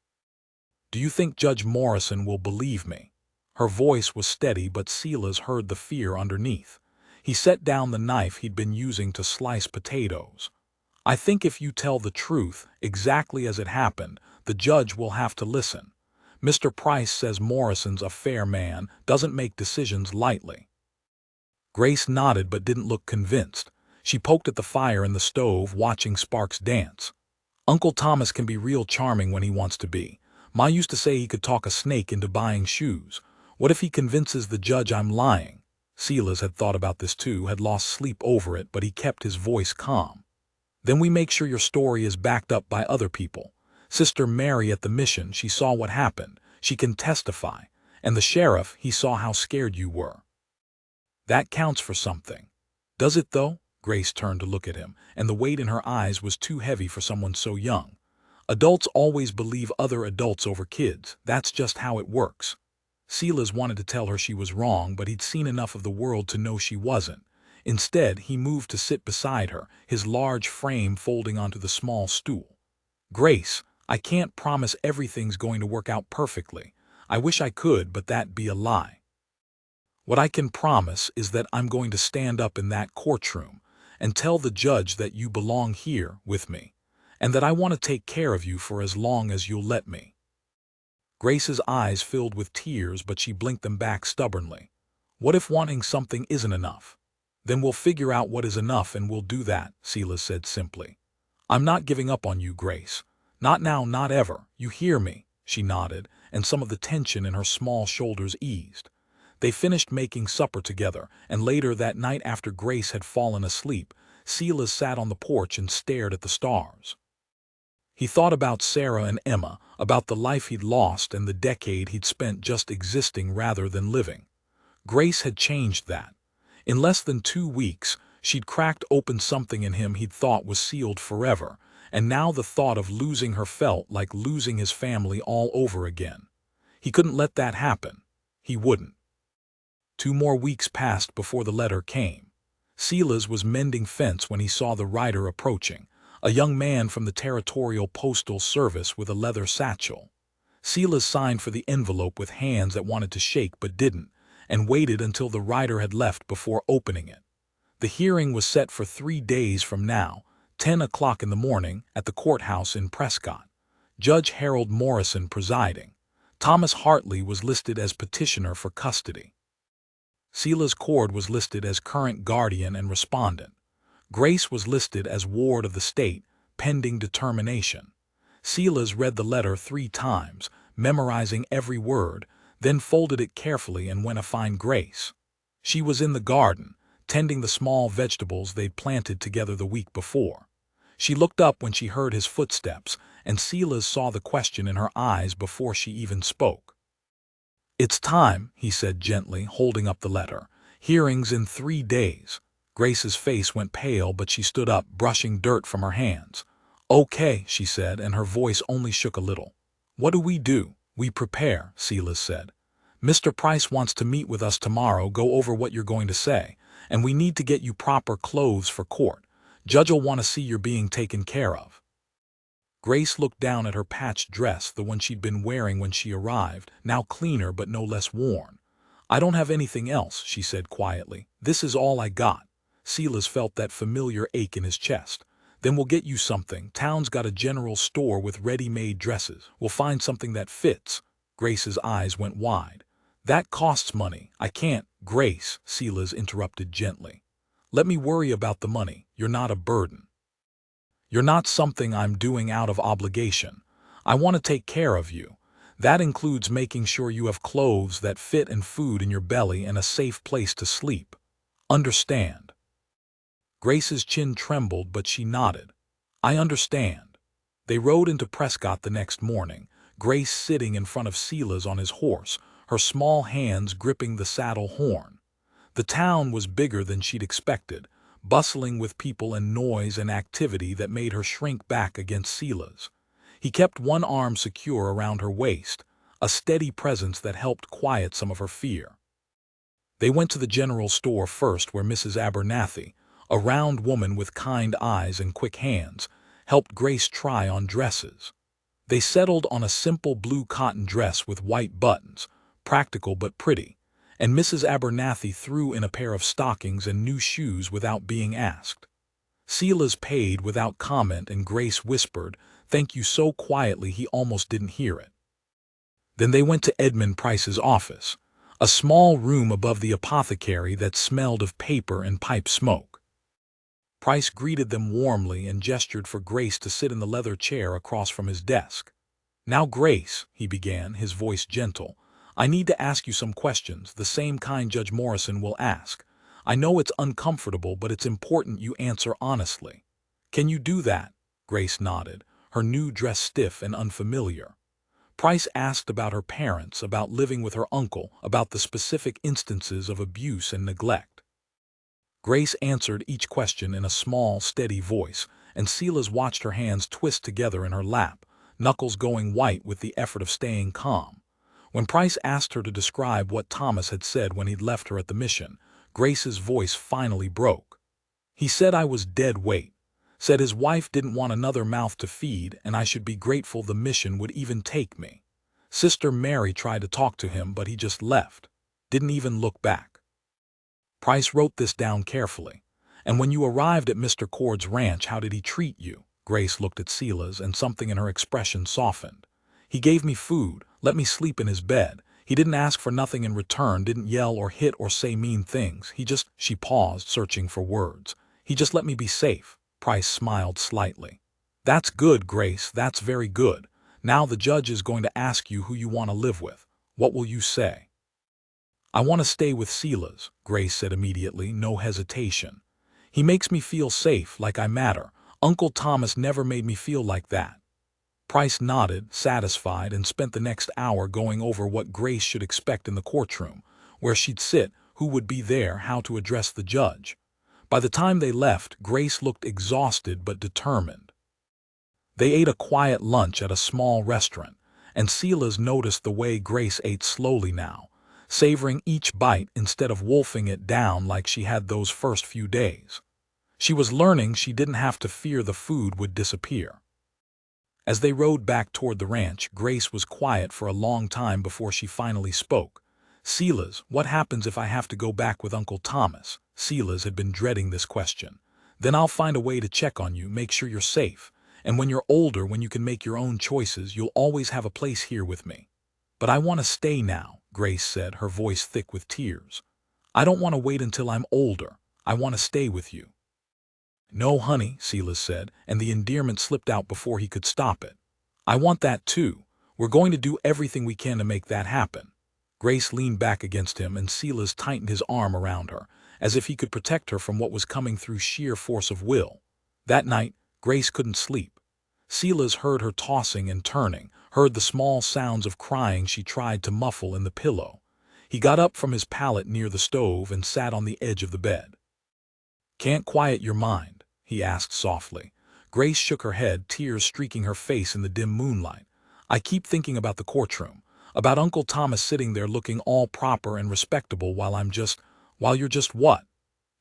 "Do you think Judge Morrison will believe me?" Her voice was steady, but Silas heard the fear underneath. He set down the knife he'd been using to slice potatoes. "I think if you tell the truth, exactly as it happened, the judge will have to listen. Mr. Price says Morrison's a fair man, doesn't make decisions lightly." Grace nodded but didn't look convinced. She poked at the fire in the stove, watching sparks dance. "Uncle Thomas can be real charming when he wants to be. Ma used to say he could talk a snake into buying shoes. What if he convinces the judge I'm lying?" Silas had thought about this too, had lost sleep over it, but he kept his voice calm. Then we make sure your story is backed up by other people. Sister Mary at the mission, she saw what happened. She can testify. And the sheriff, he saw how scared you were. That counts for something. Does it though? Grace turned to look at him, and the weight in her eyes was too heavy for someone so young. Adults always believe other adults over kids. That's just how it works. Silas wanted to tell her she was wrong, but he'd seen enough of the world to know she wasn't. Instead, he moved to sit beside her, his large frame folding onto the small stool. Grace, I can't promise everything's going to work out perfectly. I wish I could, but that'd be a lie. What I can promise is that I'm going to stand up in that courtroom and tell the judge that you belong here with me, and that I want to take care of you for as long as you'll let me. Grace's eyes filled with tears, but she blinked them back stubbornly. What if wanting something isn't enough? Then we'll figure out what is enough and we'll do that, Silas said simply. I'm not giving up on you, Grace. Not now, not ever. You hear me? She nodded, and some of the tension in her small shoulders eased. They finished making supper together, and later that night after Grace had fallen asleep, Silas sat on the porch and stared at the stars. He thought about Sarah and Emma, about the life he'd lost and the decade he'd spent just existing rather than living. Grace had changed that. In less than 2 weeks, she'd cracked open something in him he'd thought was sealed forever, and now the thought of losing her felt like losing his family all over again. He couldn't let that happen. He wouldn't. 2 more weeks passed before the letter came. Silas was mending fence when he saw the rider approaching, a young man from the Territorial Postal Service with a leather satchel. Silas signed for the envelope with hands that wanted to shake but didn't, and waited until the rider had left before opening it. The hearing was set for 3 days from now, 10 o'clock in the morning, at the courthouse in Prescott. Judge Harold Morrison presiding. Thomas Hartley was listed as petitioner for custody. Silas Cord was listed as current guardian and respondent. Grace was listed as ward of the state, pending determination. Silas read the letter 3 times, memorizing every word, then folded it carefully and went to find Grace. She was in the garden, tending the small vegetables they'd planted together the week before. She looked up when she heard his footsteps, and Silas saw the question in her eyes before she even spoke. "It's time," he said gently, holding up the letter. "Hearings in 3 days." Grace's face went pale, but she stood up, brushing dirt from her hands. "Okay," she said, and her voice only shook a little. "What do? We prepare," Silas said. "Mr. Price wants to meet with us tomorrow, go over what you're going to say, and we need to get you proper clothes for court. Judge'll want to see you're being taken care of." Grace looked down at her patched dress, the one she'd been wearing when she arrived, now cleaner but no less worn. "I don't have anything else," she said quietly. "This is all I got." Silas felt that familiar ache in his chest. "Then we'll get you something. Town's got a general store with ready-made dresses. We'll find something that fits." Grace's eyes went wide. "That costs money. I can't." "Grace," Silas interrupted gently. "Let me worry about the money. You're not a burden. You're not something I'm doing out of obligation. I want to take care of you. That includes making sure you have clothes that fit and food in your belly and a safe place to sleep. Understand?" Grace's chin trembled, but she nodded. "I understand." They rode into Prescott the next morning, Grace sitting in front of Silas on his horse, her small hands gripping the saddle horn. The town was bigger than she'd expected, bustling with people and noise and activity that made her shrink back against Silas. He kept one arm secure around her waist, a steady presence that helped quiet some of her fear. They went to the general store first, where Mrs. Abernathy, a round woman with kind eyes and quick hands, helped Grace try on dresses. They settled on a simple blue cotton dress with white buttons, practical but pretty, and Mrs. Abernathy threw in a pair of stockings and new shoes without being asked. Silas paid without comment, and Grace whispered, "Thank you," so quietly he almost didn't hear it. Then they went to Edmund Price's office, a small room above the apothecary that smelled of paper and pipe smoke. Price greeted them warmly and gestured for Grace to sit in the leather chair across from his desk. "Now, Grace," he began, his voice gentle, I need to ask you some questions, the same kind Judge Morrison will ask. I know it's uncomfortable, but it's important you answer honestly. Can you do that? Grace nodded, her new dress stiff and unfamiliar. Price asked about her parents, about living with her uncle, about the specific instances of abuse and neglect. Grace answered each question in a small, steady voice, and Silas watched her hands twist together in her lap, knuckles going white with the effort of staying calm. When Price asked her to describe what Thomas had said when he'd left her at the mission, Grace's voice finally broke. He said I was dead weight. Said his wife didn't want another mouth to feed, and I should be grateful the mission would even take me. Sister Mary tried to talk to him, but he just left. Didn't even look back. Price wrote this down carefully. And when you arrived at Mr. Cord's ranch, how did he treat you? Grace looked at Silas, and something in her expression softened. He gave me food, let me sleep in his bed. He didn't ask for nothing in return, didn't yell or hit or say mean things. She paused, searching for words. He just let me be safe. Price smiled slightly. That's good, Grace, that's very good. Now the judge is going to ask you who you want to live with. What will you say? I want to stay with Silas, Grace said immediately, no hesitation. He makes me feel safe, like I matter. Uncle Thomas never made me feel like that. Price nodded, satisfied, and spent the next hour going over what Grace should expect in the courtroom, where she'd sit, who would be there, how to address the judge. By the time they left, Grace looked exhausted but determined. They ate a quiet lunch at a small restaurant, and Silas noticed the way Grace ate slowly now, savoring each bite instead of wolfing it down like she had those first few days. She was learning she didn't have to fear the food would disappear. As they rode back toward the ranch, Grace was quiet for a long time before she finally spoke. Silas, what happens if I have to go back with Uncle Thomas? Silas had been dreading this question. Then I'll find a way to check on you, make sure you're safe. And when you're older, when you can make your own choices, you'll always have a place here with me. But I want to stay now, Grace said, her voice thick with tears. I don't want to wait until I'm older. I want to stay with you. No, honey, Silas said, and the endearment slipped out before he could stop it. I want that too. We're going to do everything we can to make that happen. Grace leaned back against him, and Silas tightened his arm around her, as if he could protect her from what was coming through sheer force of will. That night, Grace couldn't sleep. Silas heard her tossing and turning, heard the small sounds of crying she tried to muffle in the pillow. He got up from his pallet near the stove and sat on the edge of the bed. Can't quiet your mind? He asked softly. Grace shook her head, tears streaking her face in the dim moonlight. I keep thinking about the courtroom, about Uncle Thomas sitting there looking all proper and respectable while you're just what?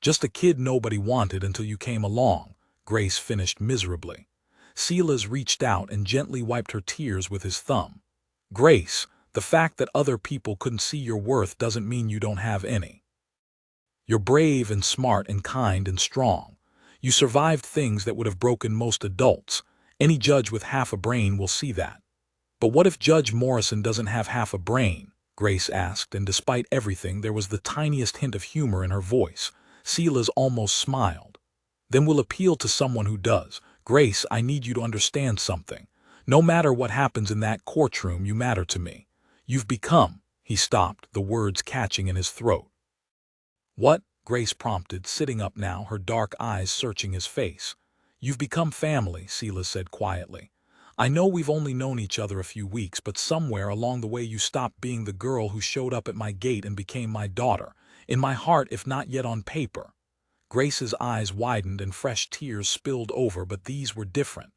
Just a kid nobody wanted until you came along, Grace finished miserably. Silas reached out and gently wiped her tears with his thumb. Grace, the fact that other people couldn't see your worth doesn't mean you don't have any. You're brave and smart and kind and strong. You survived things that would have broken most adults. Any judge with half a brain will see that. But what if Judge Morrison doesn't have half a brain? Grace asked, and despite everything, there was the tiniest hint of humor in her voice. Silas almost smiled. Then we'll appeal to someone who does. Grace, I need you to understand something. No matter what happens in that courtroom, you matter to me. You've become— He stopped, the words catching in his throat. What? Grace prompted, sitting up now, her dark eyes searching his face. You've become family, Silas said quietly. I know we've only known each other a few weeks, but somewhere along the way you stopped being the girl who showed up at my gate and became my daughter. In my heart, if not yet on paper. Grace's eyes widened and fresh tears spilled over, but these were different.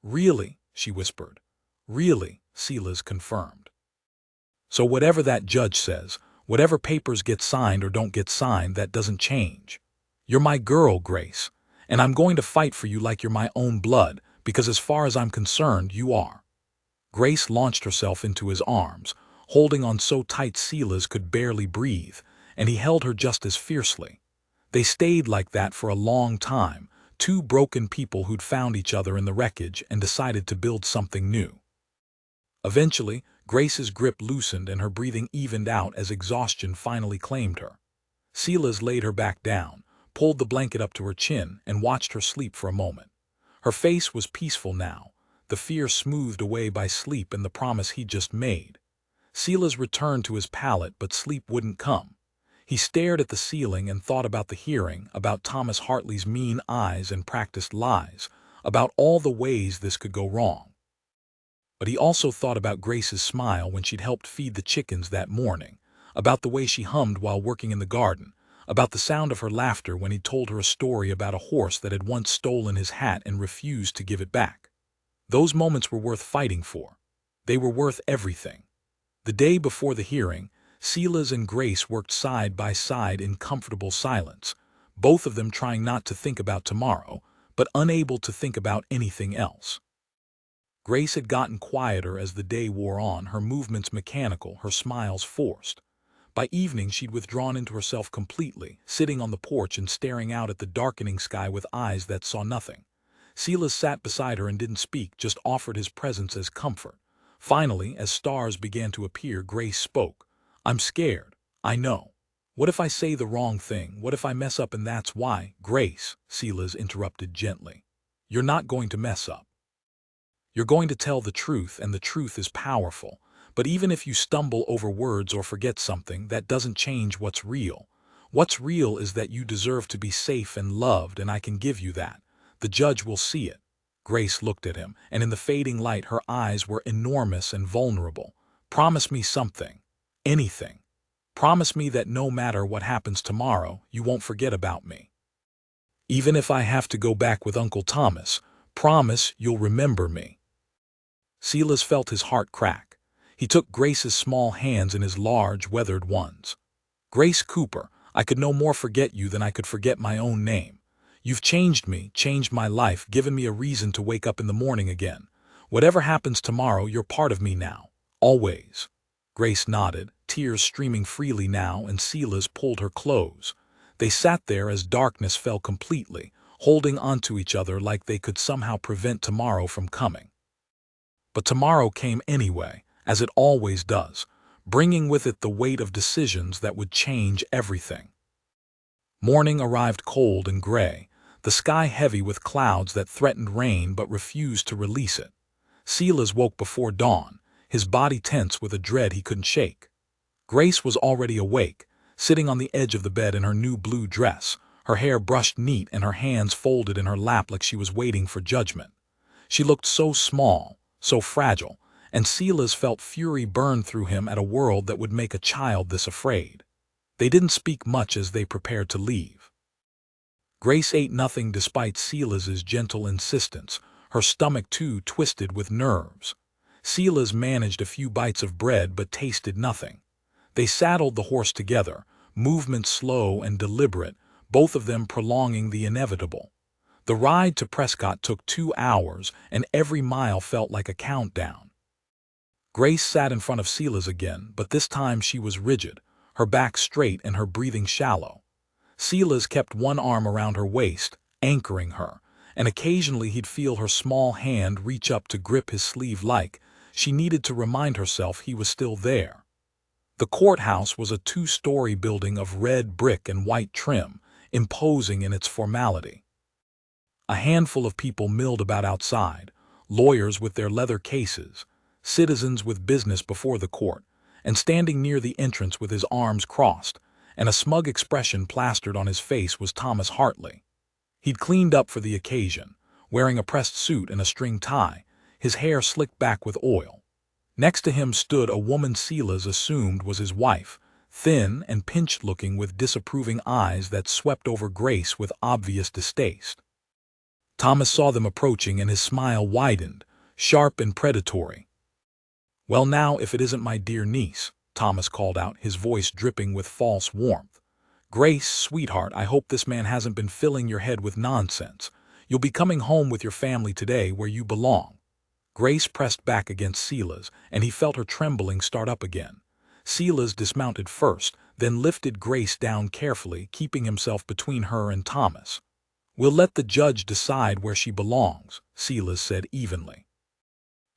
Really? She whispered. Really? Silas confirmed. So whatever that judge says, whatever papers get signed or don't get signed, that doesn't change. You're my girl, Grace, and I'm going to fight for you like you're my own blood, because as far as I'm concerned, you are. Grace launched herself into his arms, holding on so tight Silas could barely breathe, and he held her just as fiercely. They stayed like that for a long time, two broken people who'd found each other in the wreckage and decided to build something new. Eventually, Grace's grip loosened and her breathing evened out as exhaustion finally claimed her. Silas laid her back down, pulled the blanket up to her chin, and watched her sleep for a moment. Her face was peaceful now, the fear smoothed away by sleep and the promise he'd just made. Silas returned to his pallet, but sleep wouldn't come. He stared at the ceiling and thought about the hearing, about Thomas Hartley's mean eyes and practiced lies, about all the ways this could go wrong. But he also thought about Grace's smile when she'd helped feed the chickens that morning, about the way she hummed while working in the garden, about the sound of her laughter when he told her a story about a horse that had once stolen his hat and refused to give it back. Those moments were worth fighting for. They were worth everything. The day before the hearing, Silas and Grace worked side by side in comfortable silence, both of them trying not to think about tomorrow, but unable to think about anything else. Grace had gotten quieter as the day wore on, her movements mechanical, her smiles forced. By evening she'd withdrawn into herself completely, sitting on the porch and staring out at the darkening sky with eyes that saw nothing. Silas sat beside her and didn't speak, just offered his presence as comfort. Finally, as stars began to appear, Grace spoke. "I'm scared. I know. What if I say the wrong thing? What if I mess up and that's why?" "Grace," Silas interrupted gently. "You're not going to mess up. You're going to tell the truth, and the truth is powerful. But even if you stumble over words or forget something, that doesn't change what's real. What's real is that you deserve to be safe and loved, and I can give you that. The judge will see it." Grace looked at him, and in the fading light her eyes were enormous and vulnerable. "Promise me something. Anything. Promise me that no matter what happens tomorrow, you won't forget about me. Even if I have to go back with Uncle Thomas, promise you'll remember me." Silas felt his heart crack. He took Grace's small hands in his large, weathered ones. "Grace Cooper, I could no more forget you than I could forget my own name. You've changed me, changed my life, given me a reason to wake up in the morning again. Whatever happens tomorrow, you're part of me now. Always." Grace nodded, tears streaming freely now, and Silas pulled her close. They sat there as darkness fell completely, holding onto each other like they could somehow prevent tomorrow from coming. But tomorrow came anyway, as it always does, bringing with it the weight of decisions that would change everything. Morning arrived cold and gray, the sky heavy with clouds that threatened rain but refused to release it. Silas woke before dawn, his body tense with a dread he couldn't shake. Grace was already awake, sitting on the edge of the bed in her new blue dress, her hair brushed neat and her hands folded in her lap like she was waiting for judgment. She looked so small, so fragile, and Silas felt fury burn through him at a world that would make a child this afraid. They didn't speak much as they prepared to leave. Grace ate nothing despite Silas's gentle insistence, her stomach too twisted with nerves. Silas managed a few bites of bread but tasted nothing. They saddled the horse together, movement slow and deliberate, both of them prolonging the inevitable. The ride to Prescott took 2 hours, and every mile felt like a countdown. Grace sat in front of Silas again, but this time she was rigid, her back straight and her breathing shallow. Silas kept one arm around her waist, anchoring her, and occasionally he'd feel her small hand reach up to grip his sleeve like she needed to remind herself he was still there. The courthouse was a 2-story building of red brick and white trim, imposing in its formality. A handful of people milled about outside, lawyers with their leather cases, citizens with business before the court, and standing near the entrance with his arms crossed, and a smug expression plastered on his face was Thomas Hartley. He'd cleaned up for the occasion, wearing a pressed suit and a string tie, his hair slicked back with oil. Next to him stood a woman Silas assumed was his wife, thin and pinched-looking with disapproving eyes that swept over Grace with obvious distaste. Thomas saw them approaching and his smile widened, sharp and predatory. "Well now, if it isn't my dear niece," Thomas called out, his voice dripping with false warmth. "Grace, sweetheart, I hope this man hasn't been filling your head with nonsense. You'll be coming home with your family today where you belong." Grace pressed back against Silas, and he felt her trembling start up again. Silas dismounted first, then lifted Grace down carefully, keeping himself between her and Thomas. "We'll let the judge decide where she belongs," Silas said evenly.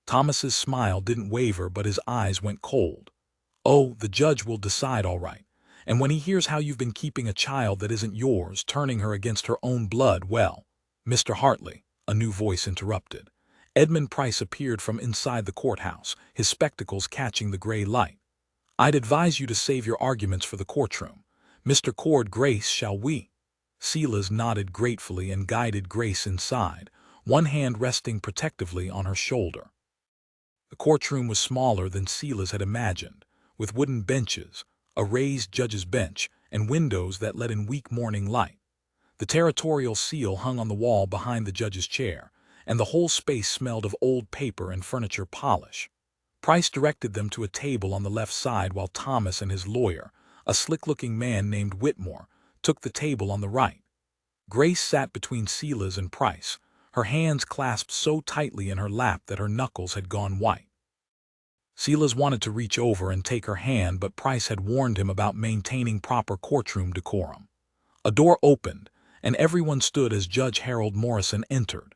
Thomas's smile didn't waver, but his eyes went cold. "Oh, the judge will decide all right. And when he hears how you've been keeping a child that isn't yours, turning her against her own blood, well—" "Mr. Hartley," a new voice interrupted. Edmund Price appeared from inside the courthouse, his spectacles catching the gray light. I'd advise you to save your arguments for the courtroom. Mr. Cord, Grace, shall we? Silas nodded gratefully and guided Grace inside, one hand resting protectively on her shoulder. The courtroom was smaller than Silas had imagined, with wooden benches, a raised judge's bench, and windows that let in weak morning light. The territorial seal hung on the wall behind the judge's chair, and the whole space smelled of old paper and furniture polish. Price directed them to a table on the left side while Thomas and his lawyer, a slick-looking man named Whitmore, took the table on the right. Grace sat between Silas and Price, her hands clasped so tightly in her lap that her knuckles had gone white. Silas wanted to reach over and take her hand, but Price had warned him about maintaining proper courtroom decorum. A door opened, and everyone stood as Judge Harold Morrison entered.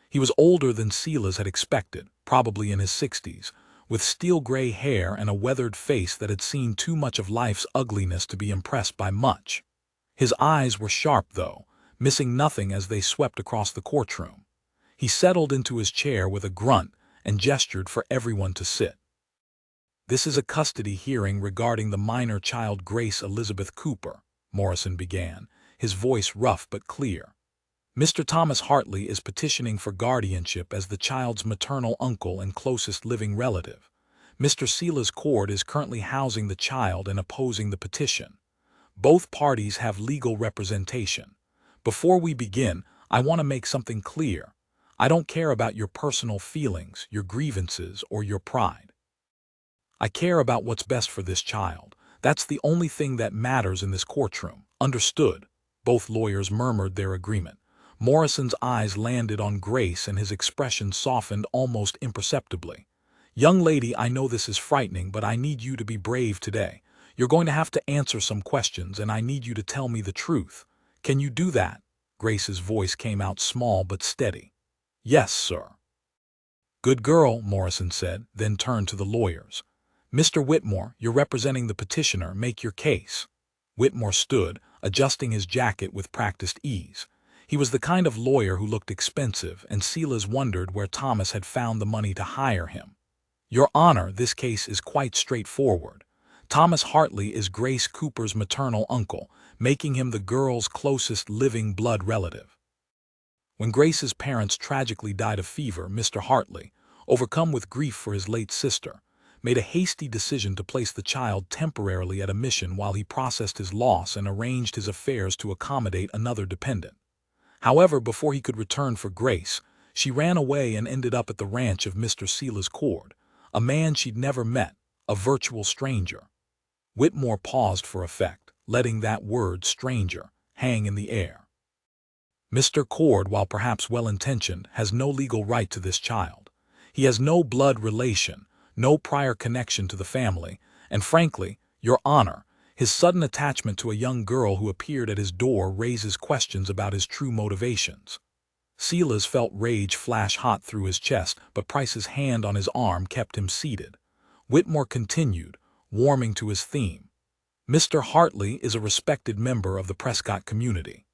He was older than Silas had expected, probably in his 60s, with steel-gray hair and a weathered face that had seen too much of life's ugliness to be impressed by much. His eyes were sharp, though, missing nothing as they swept across the courtroom. He settled into his chair with a grunt and gestured for everyone to sit. "This is a custody hearing regarding the minor child Grace Elizabeth Cooper," Morrison began, his voice rough but clear. "Mr. Thomas Hartley is petitioning for guardianship as the child's maternal uncle and closest living relative. Mr. Silas Cord is currently housing the child and opposing the petition. Both parties have legal representation. Before we begin, I want to make something clear. I don't care about your personal feelings, your grievances, or your pride. I care about what's best for this child. That's the only thing that matters in this courtroom. Understood?" Both lawyers murmured their agreement. Morrison's eyes landed on Grace and his expression softened almost imperceptibly. "Young lady, I know this is frightening, but I need you to be brave today. You're going to have to answer some questions, and I need you to tell me the truth. Can you do that?" Grace's voice came out small but steady. "Yes, sir." "Good girl," Morrison said, then turned to the lawyers. "Mr. Whitmore, you're representing the petitioner. Make your case." Whitmore stood, adjusting his jacket with practiced ease. He was the kind of lawyer who looked expensive, and Silas wondered where Thomas had found the money to hire him. "Your Honor, this case is quite straightforward. Thomas Hartley is Grace Cooper's maternal uncle, making him the girl's closest living blood relative. When Grace's parents tragically died of fever, Mr. Hartley, overcome with grief for his late sister, made a hasty decision to place the child temporarily at a mission while he processed his loss and arranged his affairs to accommodate another dependent. However, before he could return for Grace, she ran away and ended up at the ranch of Mr. Silas Cord, a man she'd never met, a virtual stranger. Whitmore paused for effect, letting that word, stranger, hang in the air. "Mr. Cord, while perhaps well-intentioned, has no legal right to this child. He has no blood relation, no prior connection to the family, and frankly, Your Honor, his sudden attachment to a young girl who appeared at his door raises questions about his true motivations." Silas felt rage flash hot through his chest, but Price's hand on his arm kept him seated. Whitmore continued, warming to his theme. "Mr. Hartley is a respected member of the Prescott community.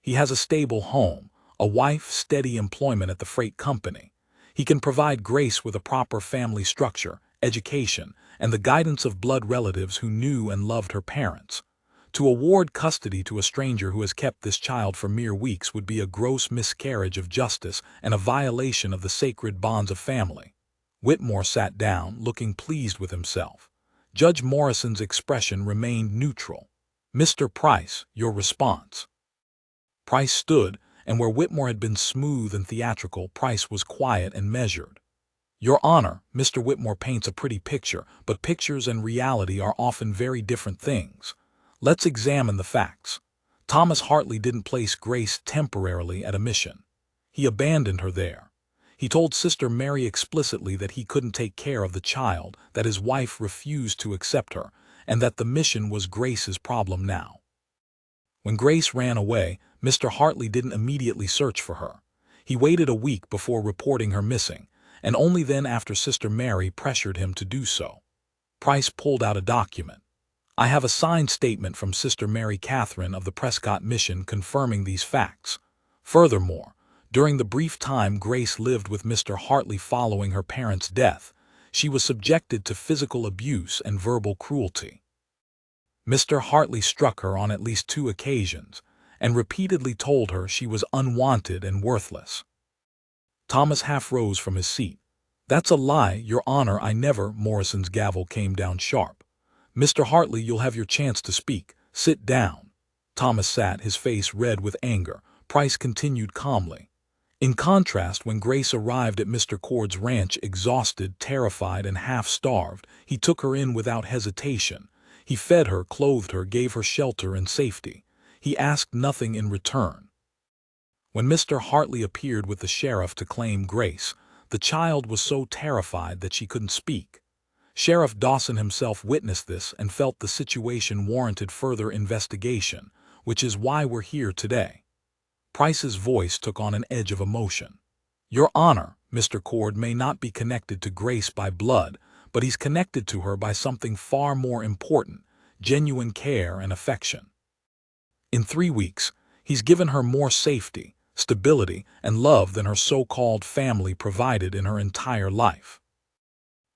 He has a stable home, a wife, steady employment at the freight company. He can provide Grace with a proper family structure, education, and the guidance of blood relatives who knew and loved her parents. To award custody to a stranger who has kept this child for mere weeks would be a gross miscarriage of justice and a violation of the sacred bonds of family." Whitmore sat down, looking pleased with himself. Judge Morrison's expression remained neutral. "Mr. Price, your response." Price stood, and where Whitmore had been smooth and theatrical, Price was quiet and measured. "Your Honor, Mr. Whitmore paints a pretty picture, but pictures and reality are often very different things. Let's examine the facts. Thomas Hartley didn't place Grace temporarily at a mission. He abandoned her there. He told Sister Mary explicitly that he couldn't take care of the child, that his wife refused to accept her, and that the mission was Grace's problem now. When Grace ran away, Mr. Hartley didn't immediately search for her. He waited a week before reporting her missing, and only then after Sister Mary pressured him to do so." Price pulled out a document. "I have a signed statement from Sister Mary Catherine of the Prescott Mission confirming these facts. Furthermore, during the brief time Grace lived with Mr. Hartley following her parents' death, She was subjected to physical abuse and verbal cruelty. Mr. Hartley struck her on at least 2 occasions and repeatedly told her she was unwanted and worthless. Thomas half rose from his seat. "That's a lie, Your Honor, I never—" Morrison's gavel came down sharp. "Mr. Hartley, you'll have your chance to speak. Sit down." Thomas sat, his face red with anger. Price continued calmly. In contrast, when Grace arrived at Mr. Cord's ranch exhausted, terrified, and half-starved, he took her in without hesitation. He fed her, clothed her, gave her shelter and safety. He asked nothing in return. When Mr. Hartley appeared with the sheriff to claim Grace, the child was so terrified that she couldn't speak. Sheriff Dawson himself witnessed this and felt the situation warranted further investigation, which is why we're here today. Price's voice took on an edge of emotion. "Your Honor, Mr. Cord may not be connected to Grace by blood, but he's connected to her by something far more important: genuine care and affection. In 3 weeks, he's given her more safety, stability, and love than her so-called family provided in her entire life."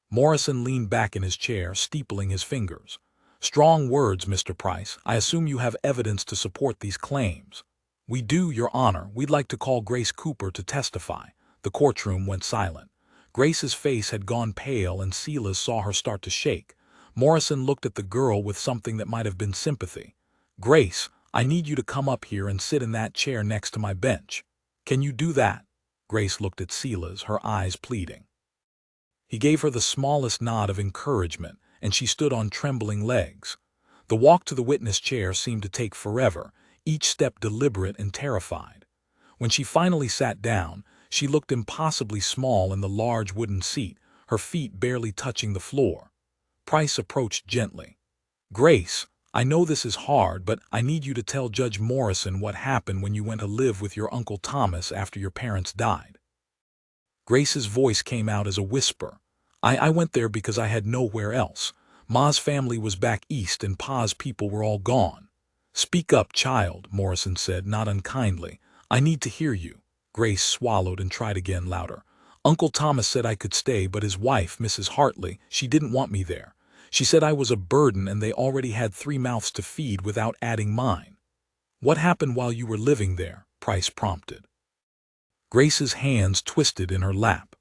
Morrison leaned back in his chair, steepling his fingers. "Strong words, Mr. Price. I assume you have evidence to support these claims." "We do, Your Honor. We'd like to call Grace Cooper to testify." The courtroom went silent. Grace's face had gone pale and Silas saw her start to shake. Morrison looked at the girl with something that might have been sympathy. "Grace, I need you to come up here and sit in that chair next to my bench. Can you do that?" Grace looked at Silas, her eyes pleading. He gave her the smallest nod of encouragement, and she stood on trembling legs. The walk to the witness chair seemed to take forever, each step deliberate and terrified. When she finally sat down, she looked impossibly small in the large wooden seat, her feet barely touching the floor. Price approached gently. "Grace, I know this is hard, but I need you to tell Judge Morrison what happened when you went to live with your Uncle Thomas after your parents died." Grace's voice came out as a whisper. I went there because I had nowhere else. Ma's family was back east and Pa's people were all gone." "Speak up, child," Morrison said, not unkindly. "I need to hear you." Grace swallowed and tried again, louder. "Uncle Thomas said I could stay, but his wife, Mrs. Hartley, she didn't want me there. She said I was a burden and they already had 3 mouths to feed without adding mine." "What happened while you were living there?" Price prompted. Grace's hands twisted in her lap.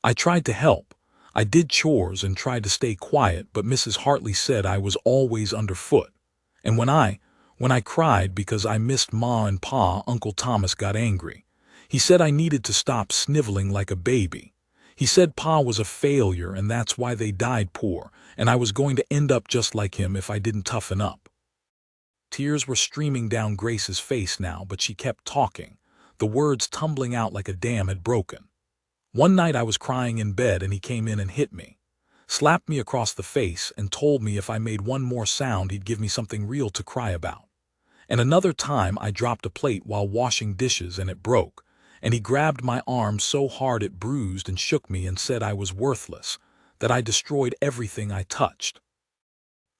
"I tried to help. I did chores and tried to stay quiet, but Mrs. Hartley said I was always underfoot. And when I cried because I missed Ma and Pa, Uncle Thomas got angry. He said I needed to stop sniveling like a baby. He said Pa was a failure and that's why they died poor, and I was going to end up just like him if I didn't toughen up." Tears were streaming down Grace's face now, but she kept talking, the words tumbling out like a dam had broken. "One night I was crying in bed and he came in and hit me, slapped me across the face and told me if I made one more sound he'd give me something real to cry about. And another time I dropped a plate while washing dishes and it broke, and he grabbed my arm so hard it bruised and shook me and said I was worthless, that I destroyed everything I touched."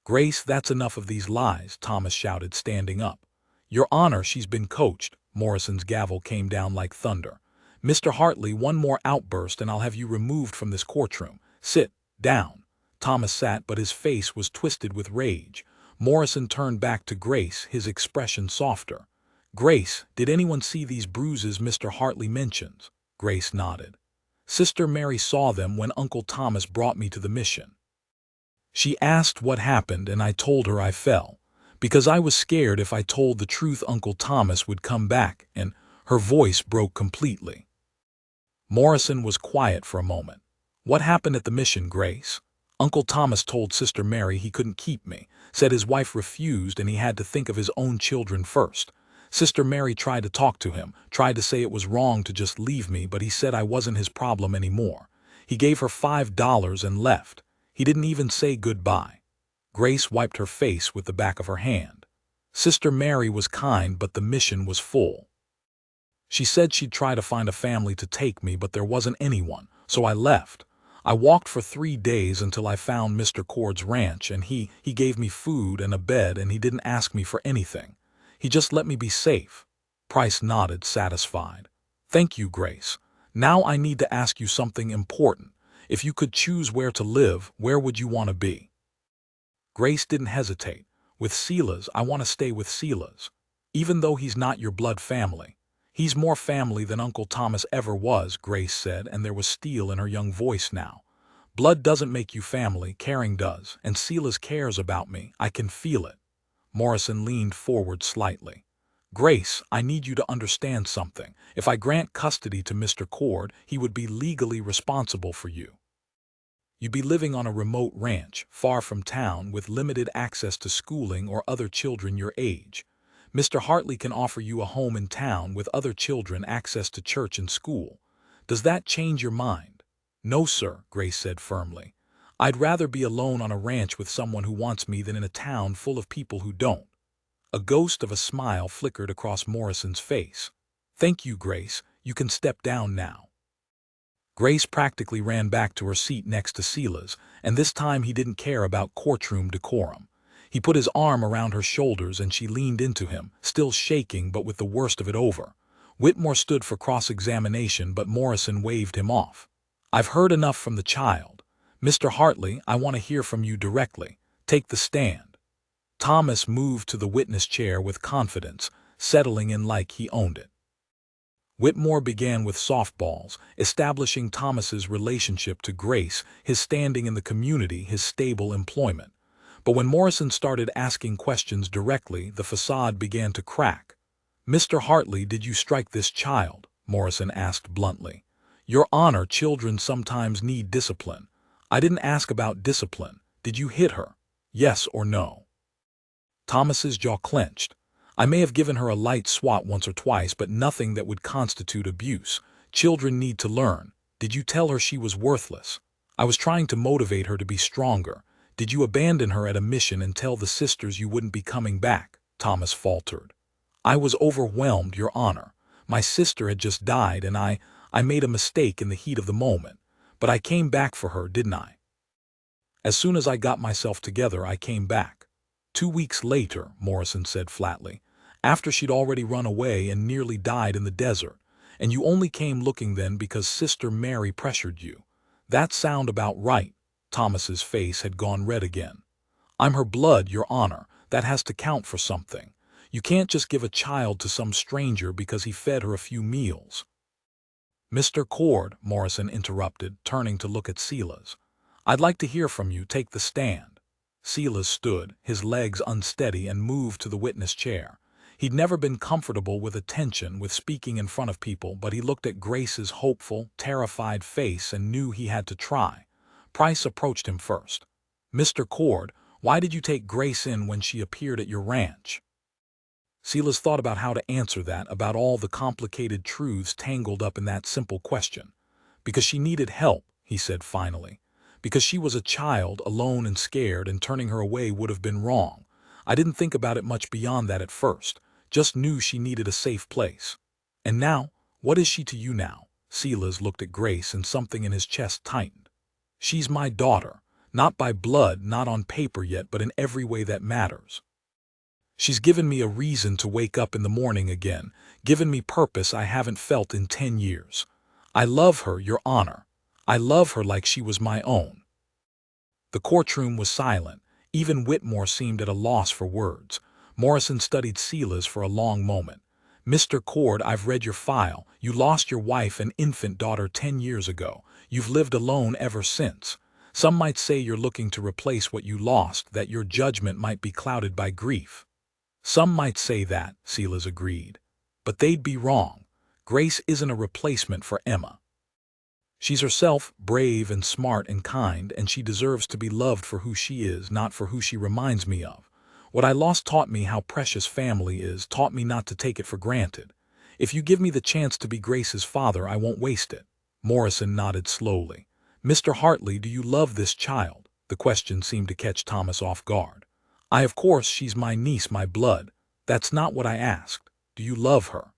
"Grace, that's enough of these lies," Thomas shouted, standing up. "Your Honor, she's been coached." Morrison's gavel came down like thunder. "Mr. Hartley, one more outburst and I'll have you removed from this courtroom. Sit down." Thomas sat, but his face was twisted with rage. Morrison turned back to Grace, his expression softer. "Grace, did anyone see these bruises Mr. Hartley mentions?" Grace nodded. "Sister Mary saw them when Uncle Thomas brought me to the mission. She asked what happened and I told her I fell, because I was scared if I told the truth Uncle Thomas would come back," and her voice broke completely. Morrison was quiet for a moment. "What happened at the mission, Grace?" "Uncle Thomas told Sister Mary he couldn't keep me, said his wife refused and he had to think of his own children first. Sister Mary tried to talk to him, tried to say it was wrong to just leave me, but he said I wasn't his problem anymore. He gave her $5 and left. He didn't even say goodbye." Grace wiped her face with the back of her hand. "Sister Mary was kind, but the mission was full. She said she'd try to find a family to take me, but there wasn't anyone, so I left. I walked for 3 days until I found Mr. Cord's ranch, and he gave me food and a bed, and he didn't ask me for anything. He just let me be safe." Price nodded, satisfied. "Thank you, Grace. Now I need to ask you something important. If you could choose where to live, where would you want to be? Grace didn't hesitate. With Silas, I want to stay with Silas. Even though he's not your blood family. He's more family than Uncle Thomas ever was, Grace said, and there was steel in her young voice now. Blood doesn't make you family, caring does, and Silas cares about me. I can feel it. Morrison leaned forward slightly. Grace, I need you to understand something. If I grant custody to Mr. Cord, he would be legally responsible for you. You'd be living on a remote ranch, far from town, with limited access to schooling or other children your age. Mr. Hartley can offer you a home in town with other children, access to church and school. Does that change your mind? No, sir, Grace said firmly. I'd rather be alone on a ranch with someone who wants me than in a town full of people who don't. A ghost of a smile flickered across Morrison's face. Thank you, Grace. You can step down now. Grace practically ran back to her seat next to Silas, and this time he didn't care about courtroom decorum. He put his arm around her shoulders and she leaned into him, still shaking but with the worst of it over. Whitmore stood for cross-examination, but Morrison waved him off. I've heard enough from the child. Mr. Hartley, I want to hear from you directly. Take the stand. Thomas moved to the witness chair with confidence, settling in like he owned it. Whitmore began with softballs, establishing Thomas's relationship to Grace, his standing in the community, his stable employment. But when Morrison started asking questions directly, the facade began to crack. Mr. Hartley, did you strike this child? Morrison asked bluntly. Your Honor, children sometimes need discipline. I didn't ask about discipline. Did you hit her? Yes or no? Thomas's jaw clenched. I may have given her a light swat once or twice, but nothing that would constitute abuse. Children need to learn. Did you tell her she was worthless? I was trying to motivate her to be stronger. Did you abandon her at a mission and tell the sisters you wouldn't be coming back? Thomas faltered. I was overwhelmed, Your Honor. My sister had just died and I made a mistake in the heat of the moment. But I came back for her, didn't I? As soon as I got myself together, I came back. 2 weeks later, Morrison said flatly, after she'd already run away and nearly died in the desert, and you only came looking then because Sister Mary pressured you. That sound about right. Thomas's face had gone red again. I'm her blood, Your Honor. That has to count for something. You can't just give a child to some stranger because he fed her a few meals. Mr. Cord, Morrison interrupted, turning to look at Silas. I'd like to hear from you. Take the stand. Silas stood, his legs unsteady, and moved to the witness chair. He'd never been comfortable with attention, with speaking in front of people, but he looked at Grace's hopeful, terrified face and knew he had to try. Price approached him first. Mr. Cord, why did you take Grace in when she appeared at your ranch? Silas thought about how to answer that, about all the complicated truths tangled up in that simple question. Because she needed help, he said finally. Because she was a child, alone and scared, and turning her away would have been wrong. I didn't think about it much beyond that at first, just knew she needed a safe place. And now, what is she to you now? Silas looked at Grace and something in his chest tightened. She's my daughter, not by blood, not on paper yet, but in every way that matters. She's given me a reason to wake up in the morning again, given me purpose I haven't felt in 10 years. I love her, Your Honor. I love her like she was my own. The courtroom was silent. Even Whitmore seemed at a loss for words. Morrison studied Silas for a long moment. Mr. Cord, I've read your file. You lost your wife and infant daughter 10 years ago. You've lived alone ever since. Some might say you're looking to replace what you lost, that your judgment might be clouded by grief. Some might say that, Silas agreed. But they'd be wrong. Grace isn't a replacement for Emma. She's herself, brave and smart and kind, and she deserves to be loved for who she is, not for who she reminds me of. What I lost taught me how precious family is, taught me not to take it for granted. If you give me the chance to be Grace's father, I won't waste it. Morrison nodded slowly. Mr. Hartley, do you love this child? The question seemed to catch Thomas off guard. Of course, she's my niece, my blood. That's not what I asked. Do you love her?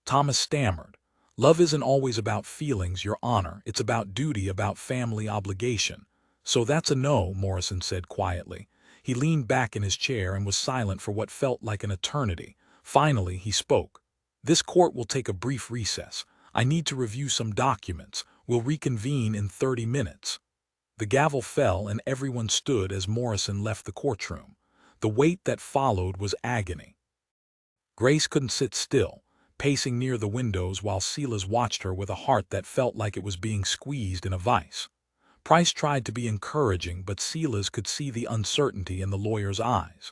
Thomas stammered. Love isn't always about feelings, Your Honor. It's about duty, about family obligation. So that's a no, Morrison said quietly. He leaned back in his chair and was silent for what felt like an eternity. Finally, he spoke. This court will take a brief recess. I need to review some documents. We'll reconvene in 30 minutes. The gavel fell and everyone stood as Morrison left the courtroom. The wait that followed was agony. Grace couldn't sit still, pacing near the windows while Silas watched her with a heart that felt like it was being squeezed in a vice. Price tried to be encouraging, but Silas could see the uncertainty in the lawyer's eyes.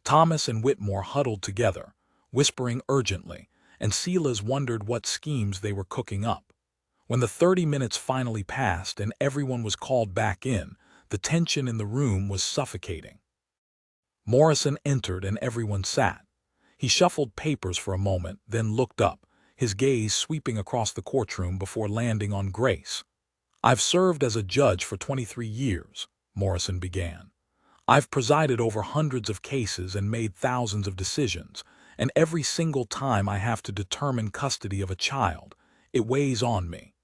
Thomas and Whitmore huddled together, whispering urgently, and Silas wondered what schemes they were cooking up. When the 30 minutes finally passed and everyone was called back in, the tension in the room was suffocating. Morrison entered and everyone sat. He shuffled papers for a moment, then looked up, his gaze sweeping across the courtroom before landing on Grace. "I've served as a judge for 23 years, Morrison began. "I've presided over hundreds of cases and made thousands of decisions, and every single time I have to determine custody of a child, it weighs on me.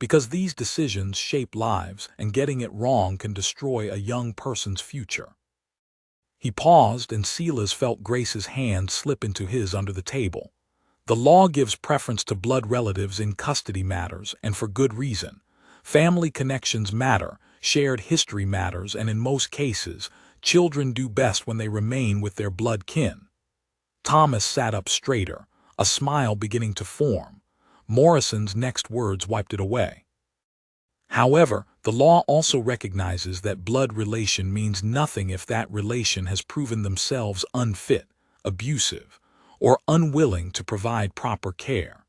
Because these decisions shape lives, and getting it wrong can destroy a young person's future." He paused, and Silas felt Grace's hand slip into his under the table. "The law gives preference to blood relatives in custody matters, and for good reason. Family connections matter, shared history matters, and in most cases, children do best when they remain with their blood kin." Thomas sat up straighter, a smile beginning to form. Morrison's next words wiped it away. "However, the law also recognizes that blood relation means nothing if that relation has proven themselves unfit, abusive, or unwilling to provide proper care.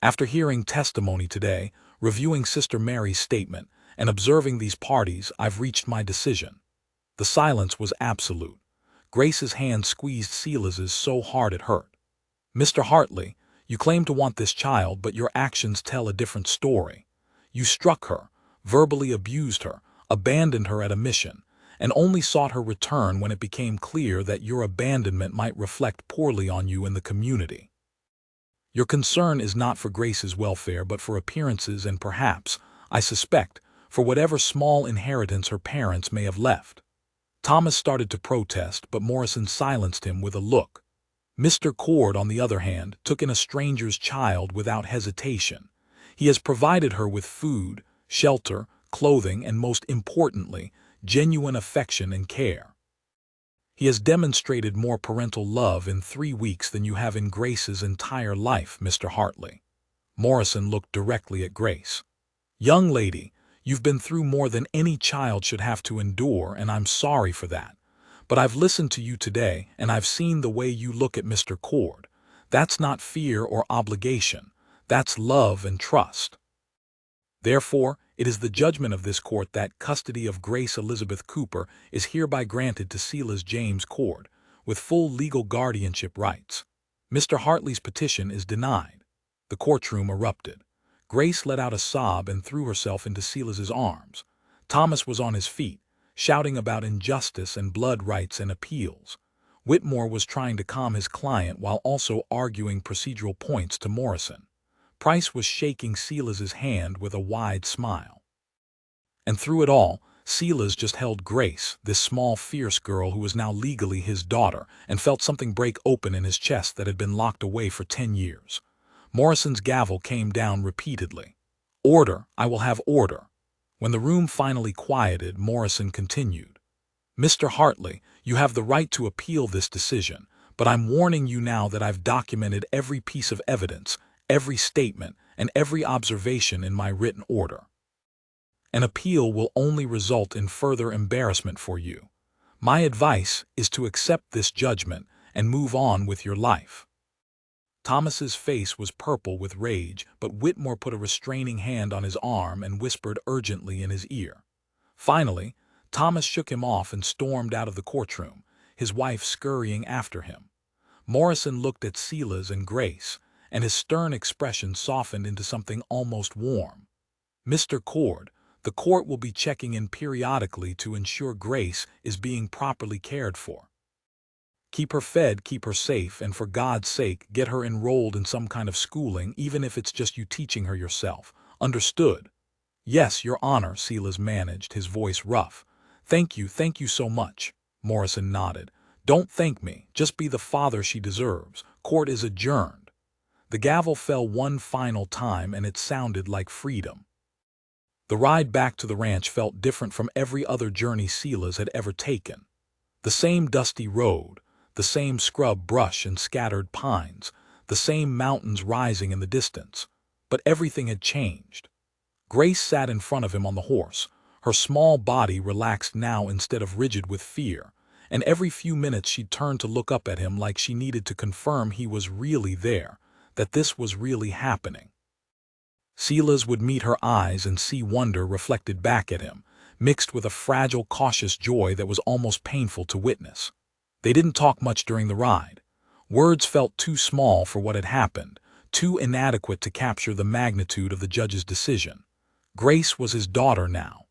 After hearing testimony today, reviewing Sister Mary's statement, and observing these parties, I've reached my decision." The silence was absolute. Grace's hand squeezed Silas's so hard it hurt. "Mr. Hartley, you claim to want this child, but your actions tell a different story. You struck her, verbally abused her, abandoned her at a mission, and only sought her return when it became clear that your abandonment might reflect poorly on you in the community. Your concern is not for Grace's welfare but for appearances and perhaps, I suspect, for whatever small inheritance her parents may have left." Thomas started to protest, but Morrison silenced him with a look. Mr. Cord, on the other hand, took in a stranger's child without hesitation. He has provided her with food, shelter, clothing, and most importantly, genuine affection and care. He has demonstrated more parental love in 3 weeks than you have in Grace's entire life, Mr. Hartley. Morrison looked directly at Grace. "Young lady, you've been through more than any child should have to endure, and I'm sorry for that. But I've listened to you today, and I've seen the way you look at Mr. Cord. That's not fear or obligation. That's love and trust. Therefore, it is the judgment of this court that custody of Grace Elizabeth Cooper is hereby granted to Silas James Cord, with full legal guardianship rights. Mr. Hartley's petition is denied." The courtroom erupted. Grace let out a sob and threw herself into Silas's arms. Thomas was on his feet, shouting about injustice and blood rights and appeals. Whitmore was trying to calm his client while also arguing procedural points to Morrison. Price was shaking Silas's hand with a wide smile. And through it all, Silas just held Grace, this small, fierce girl who was now legally his daughter, and felt something break open in his chest that had been locked away for 10 years. Morrison's gavel came down repeatedly. "Order, I will have order." When the room finally quieted, Morrison continued. "Mr. Hartley, you have the right to appeal this decision, but I'm warning you now that I've documented every piece of evidence, every statement, and every observation in my written order. An appeal will only result in further embarrassment for you. My advice is to accept this judgment and move on with your life." Thomas's face was purple with rage, but Whitmore put a restraining hand on his arm and whispered urgently in his ear. Finally, Thomas shook him off and stormed out of the courtroom, his wife scurrying after him. Morrison looked at Silas and Grace, and his stern expression softened into something almost warm. "Mr. Cord, the court will be checking in periodically to ensure Grace is being properly cared for. Keep her fed, keep her safe, and for God's sake, get her enrolled in some kind of schooling, even if it's just you teaching her yourself. Understood?" "Yes, Your Honor," Silas managed, his voice rough. Thank you so much." Morrison nodded. "Don't thank me, just be the father she deserves. Court is adjourned." The gavel fell one final time, and it sounded like freedom. The ride back to the ranch felt different from every other journey Silas had ever taken. The same dusty road, the same scrub brush and scattered pines, the same mountains rising in the distance. But everything had changed. Grace sat in front of him on the horse, her small body relaxed now instead of rigid with fear, and every few minutes she'd turn to look up at him like she needed to confirm he was really there, that this was really happening. Silas would meet her eyes and see wonder reflected back at him, mixed with a fragile, cautious joy that was almost painful to witness. They didn't talk much during the ride. Words felt too small for what had happened, too inadequate to capture the magnitude of the judge's decision. Grace was his daughter now.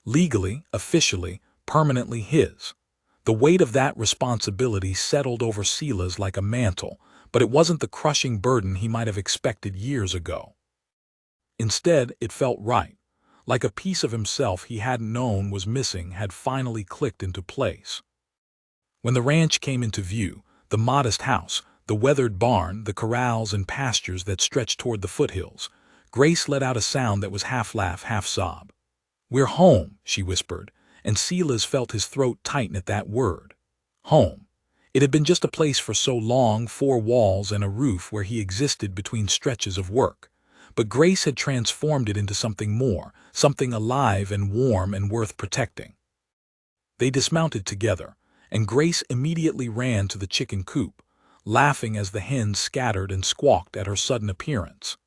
Legally, officially, permanently his. The weight of that responsibility settled over Silas like a mantle, but it wasn't the crushing burden he might have expected years ago. Instead, it felt right, like a piece of himself he hadn't known was missing had finally clicked into place. When the ranch came into view, the modest house, the weathered barn, the corrals and pastures that stretched toward the foothills, Grace let out a sound that was half laugh, half sob. "We're home," she whispered, and Silas felt his throat tighten at that word. Home. It had been just a place for so long, 4 walls and a roof where he existed between stretches of work. But Grace had transformed it into something more, something alive and warm and worth protecting. They dismounted together, and Grace immediately ran to the chicken coop, laughing as the hens scattered and squawked at her sudden appearance.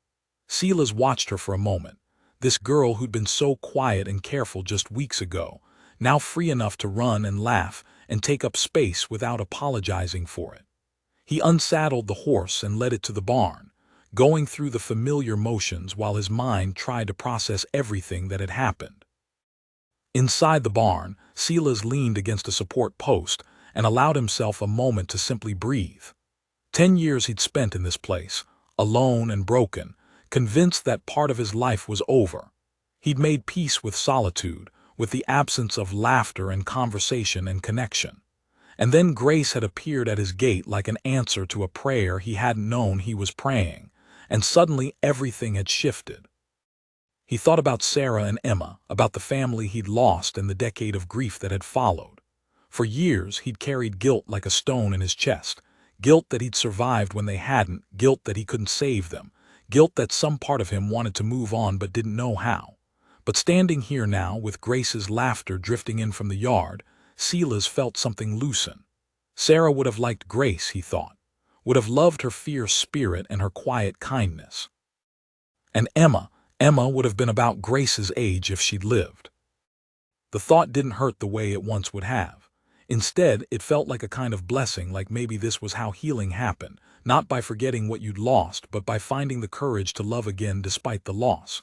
Silas watched her for a moment, this girl who'd been so quiet and careful just weeks ago, now free enough to run and laugh and take up space without apologizing for it. He unsaddled the horse and led it to the barn, going through the familiar motions while his mind tried to process everything that had happened. Inside the barn, Silas leaned against a support post and allowed himself a moment to simply breathe. 10 years he'd spent in this place, alone and broken, convinced that part of his life was over. He'd made peace with solitude, with the absence of laughter and conversation and connection. And then Grace had appeared at his gate like an answer to a prayer he hadn't known he was praying, and suddenly everything had shifted. He thought about Sarah and Emma, about the family he'd lost and the decade of grief that had followed. For years he'd carried guilt like a stone in his chest, guilt that he'd survived when they hadn't, guilt that he couldn't save them, guilt that some part of him wanted to move on but didn't know how. But standing here now, with Grace's laughter drifting in from the yard, Silas felt something loosen. Sarah would have liked Grace, he thought, would have loved her fierce spirit and her quiet kindness. And Emma would have been about Grace's age if she'd lived. The thought didn't hurt the way it once would have. Instead, it felt like a kind of blessing, like maybe this was how healing happened, not by forgetting what you'd lost, but by finding the courage to love again despite the loss.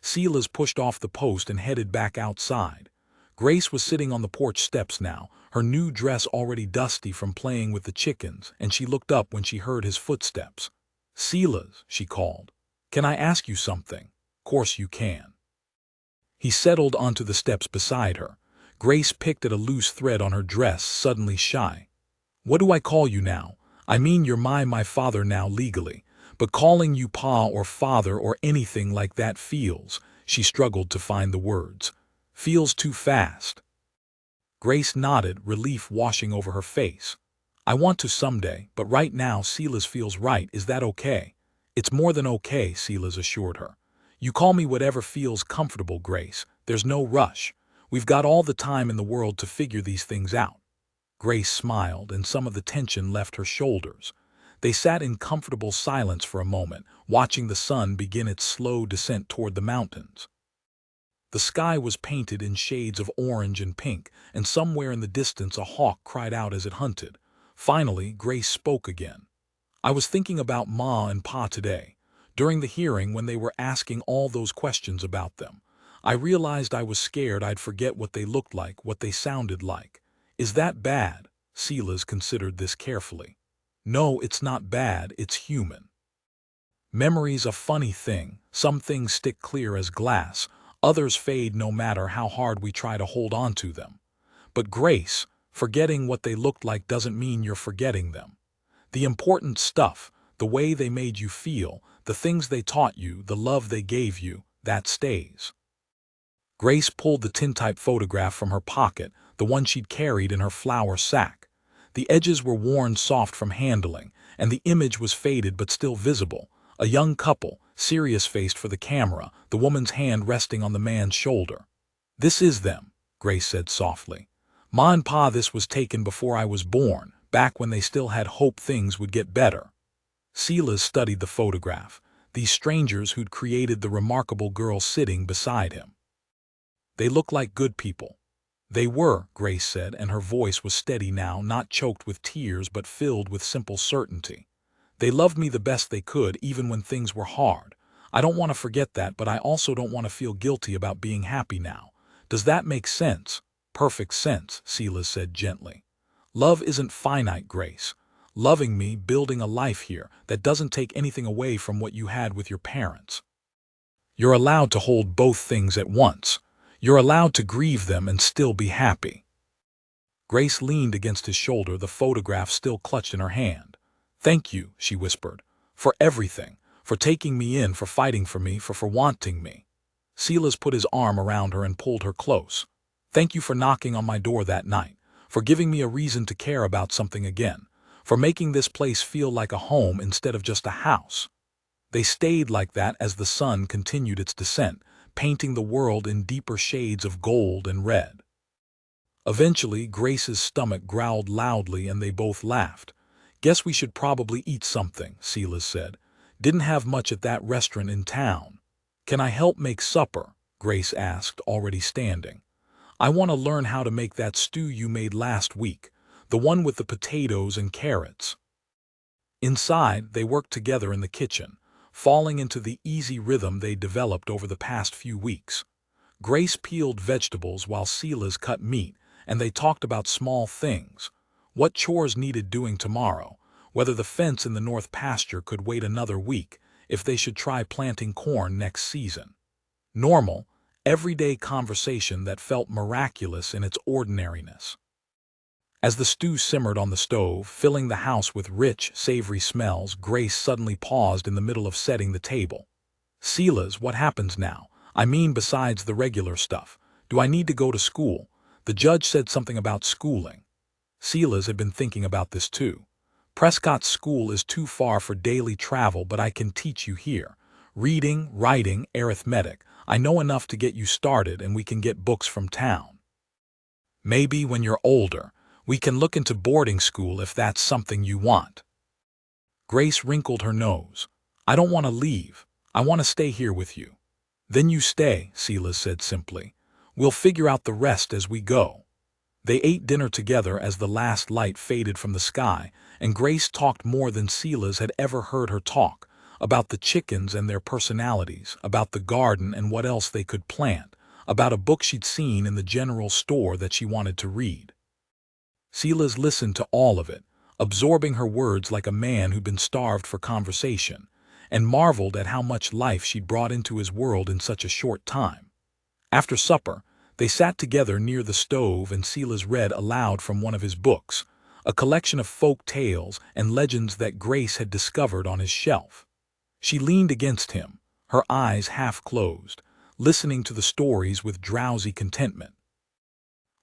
Silas pushed off the post and headed back outside. Grace was sitting on the porch steps now, her new dress already dusty from playing with the chickens, and she looked up when she heard his footsteps. "Silas," she called, "can I ask you something?" "Course you can." He settled onto the steps beside her. Grace picked at a loose thread on her dress, suddenly shy. "What do I call you now? I mean, you're my father now legally, but calling you pa or father or anything like that feels," she struggled to find the words, "feels too fast." Grace nodded, relief washing over her face. "I want to someday, but right now Silas feels right. Is that okay?" "It's more than okay," Silas assured her. "You call me whatever feels comfortable, Grace. There's no rush. We've got all the time in the world to figure these things out." Grace smiled, and some of the tension left her shoulders. They sat in comfortable silence for a moment, watching the sun begin its slow descent toward the mountains. The sky was painted in shades of orange and pink, and somewhere in the distance a hawk cried out as it hunted. Finally, Grace spoke again. "I was thinking about Ma and Pa today. During the hearing, when they were asking all those questions about them, I realized I was scared I'd forget what they looked like, what they sounded like. Is that bad?" Silas considered this carefully. "No, it's not bad, it's human. Memory's a funny thing. Some things stick clear as glass, others fade no matter how hard we try to hold on to them. But Grace, forgetting what they looked like doesn't mean you're forgetting them. The important stuff, the way they made you feel, the things they taught you, the love they gave you, that stays." Grace pulled the tintype photograph from her pocket, the one she'd carried in her flour sack. The edges were worn soft from handling, and the image was faded but still visible. A young couple, serious-faced for the camera, the woman's hand resting on the man's shoulder. "This is them," Grace said softly. "Ma and Pa, this was taken before I was born, back when they still had hope things would get better." Silas studied the photograph, these strangers who'd created the remarkable girl sitting beside him. "They look like good people." "They were," Grace said, and her voice was steady now, not choked with tears but filled with simple certainty. "They loved me the best they could, even when things were hard. I don't want to forget that, but I also don't want to feel guilty about being happy now. Does that make sense?" "Perfect sense," Silas said gently. "Love isn't finite, Grace. Loving me, building a life here, that doesn't take anything away from what you had with your parents. You're allowed to hold both things at once. You're allowed to grieve them and still be happy." Grace leaned against his shoulder, the photograph still clutched in her hand. "Thank you," she whispered, "for everything, for taking me in, for fighting for me, for wanting me." Silas put his arm around her and pulled her close. "Thank you for knocking on my door that night, for giving me a reason to care about something again, for making this place feel like a home instead of just a house." They stayed like that as the sun continued its descent, painting the world in deeper shades of gold and red. Eventually, Grace's stomach growled loudly and they both laughed. "Guess we should probably eat something," Silas said. "Didn't have much at that restaurant in town." "Can I help make supper?" Grace asked, already standing. "I want to learn how to make that stew you made last week, the one with the potatoes and carrots." Inside, they worked together in the kitchen, falling into the easy rhythm they developed over the past few weeks. Grace peeled vegetables while Silas cut meat, and they talked about small things. What chores needed doing tomorrow, whether the fence in the north pasture could wait another week, if they should try planting corn next season. Normal, everyday conversation that felt miraculous in its ordinariness. As the stew simmered on the stove, filling the house with rich, savory smells, Grace suddenly paused in the middle of setting the table. "Silas, what happens now? I mean, besides the regular stuff. Do I need to go to school? The judge said something about schooling." Silas had been thinking about this too. "Prescott's school is too far for daily travel, but I can teach you here. Reading, writing, arithmetic. I know enough to get you started, and we can get books from town. Maybe when you're older, we can look into boarding school if that's something you want." Grace wrinkled her nose. "I don't want to leave. I want to stay here with you." "Then you stay," Silas said simply. "We'll figure out the rest as we go." They ate dinner together as the last light faded from the sky, and Grace talked more than Silas had ever heard her talk, about the chickens and their personalities, about the garden and what else they could plant, about a book she'd seen in the general store that she wanted to read. Silas listened to all of it, absorbing her words like a man who'd been starved for conversation, and marveled at how much life she'd brought into his world in such a short time. After supper, they sat together near the stove and Silas read aloud from one of his books, a collection of folk tales and legends that Grace had discovered on his shelf. She leaned against him, her eyes half closed, listening to the stories with drowsy contentment.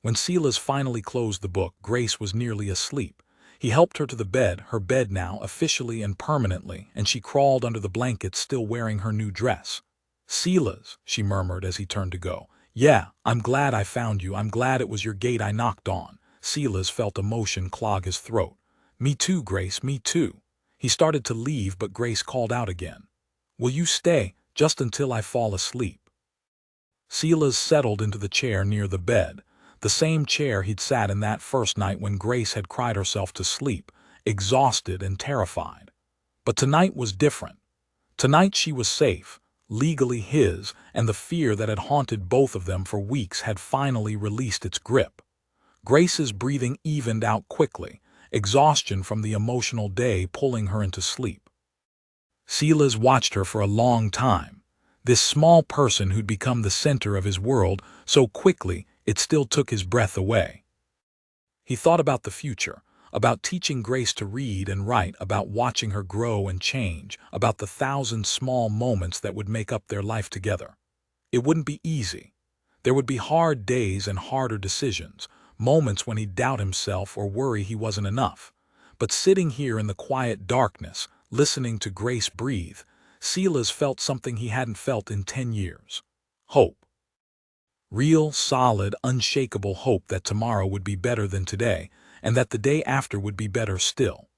When Silas finally closed the book, Grace was nearly asleep. He helped her to the bed, her bed now officially and permanently, and she crawled under the blankets still wearing her new dress. "Silas," she murmured as he turned to go. "Yeah, I'm glad I found you. I'm glad it was your gate I knocked on." Silas felt emotion clog his throat. "Me too, Grace, me too." He started to leave, but Grace called out again. "Will you stay, just until I fall asleep?" Silas settled into the chair near the bed, the same chair he'd sat in that first night when Grace had cried herself to sleep, exhausted and terrified. But tonight was different. Tonight she was safe, legally his, and the fear that had haunted both of them for weeks had finally released its grip. Grace's breathing evened out quickly, exhaustion from the emotional day pulling her into sleep. Silas watched her for a long time, this small person who'd become the center of his world so quickly it still took his breath away. He thought about the future, about teaching Grace to read and write, about watching her grow and change, about the 1,000 small moments that would make up their life together. It wouldn't be easy. There would be hard days and harder decisions, moments when he'd doubt himself or worry he wasn't enough. But sitting here in the quiet darkness, listening to Grace breathe, Silas felt something he hadn't felt in 10 years. Hope. Real, solid, unshakable hope that tomorrow would be better than today, and that the day after would be better still.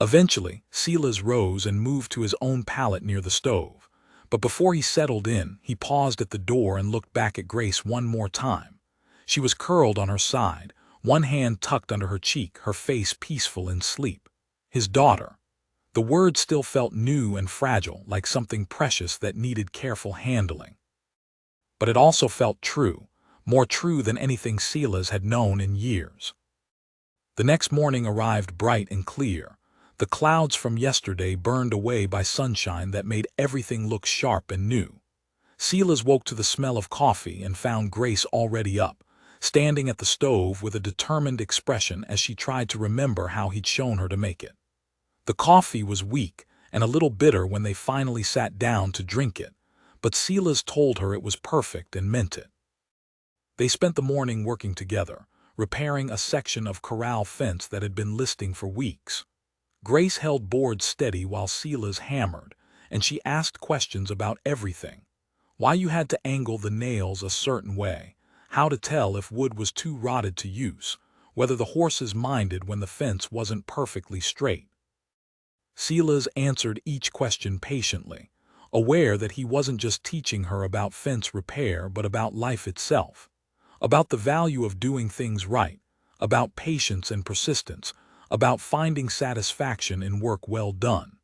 Eventually, Silas rose and moved to his own pallet near the stove. But before he settled in, he paused at the door and looked back at Grace one more time. She was curled on her side, one hand tucked under her cheek, her face peaceful in sleep. His daughter. The word still felt new and fragile, like something precious that needed careful handling. But it also felt true, more true than anything Silas had known in years. The next morning arrived bright and clear. The clouds from yesterday burned away by sunshine that made everything look sharp and new. Silas woke to the smell of coffee and found Grace already up, standing at the stove with a determined expression as she tried to remember how he'd shown her to make it. The coffee was weak and a little bitter when they finally sat down to drink it, but Silas told her it was perfect and meant it. They spent the morning working together, repairing a section of corral fence that had been listing for weeks. Grace held boards steady while Silas hammered, and she asked questions about everything. Why you had to angle the nails a certain way, how to tell if wood was too rotted to use, whether the horses minded when the fence wasn't perfectly straight. Silas answered each question patiently, aware that he wasn't just teaching her about fence repair but about life itself, about the value of doing things right, about patience and persistence, about finding satisfaction in work well done.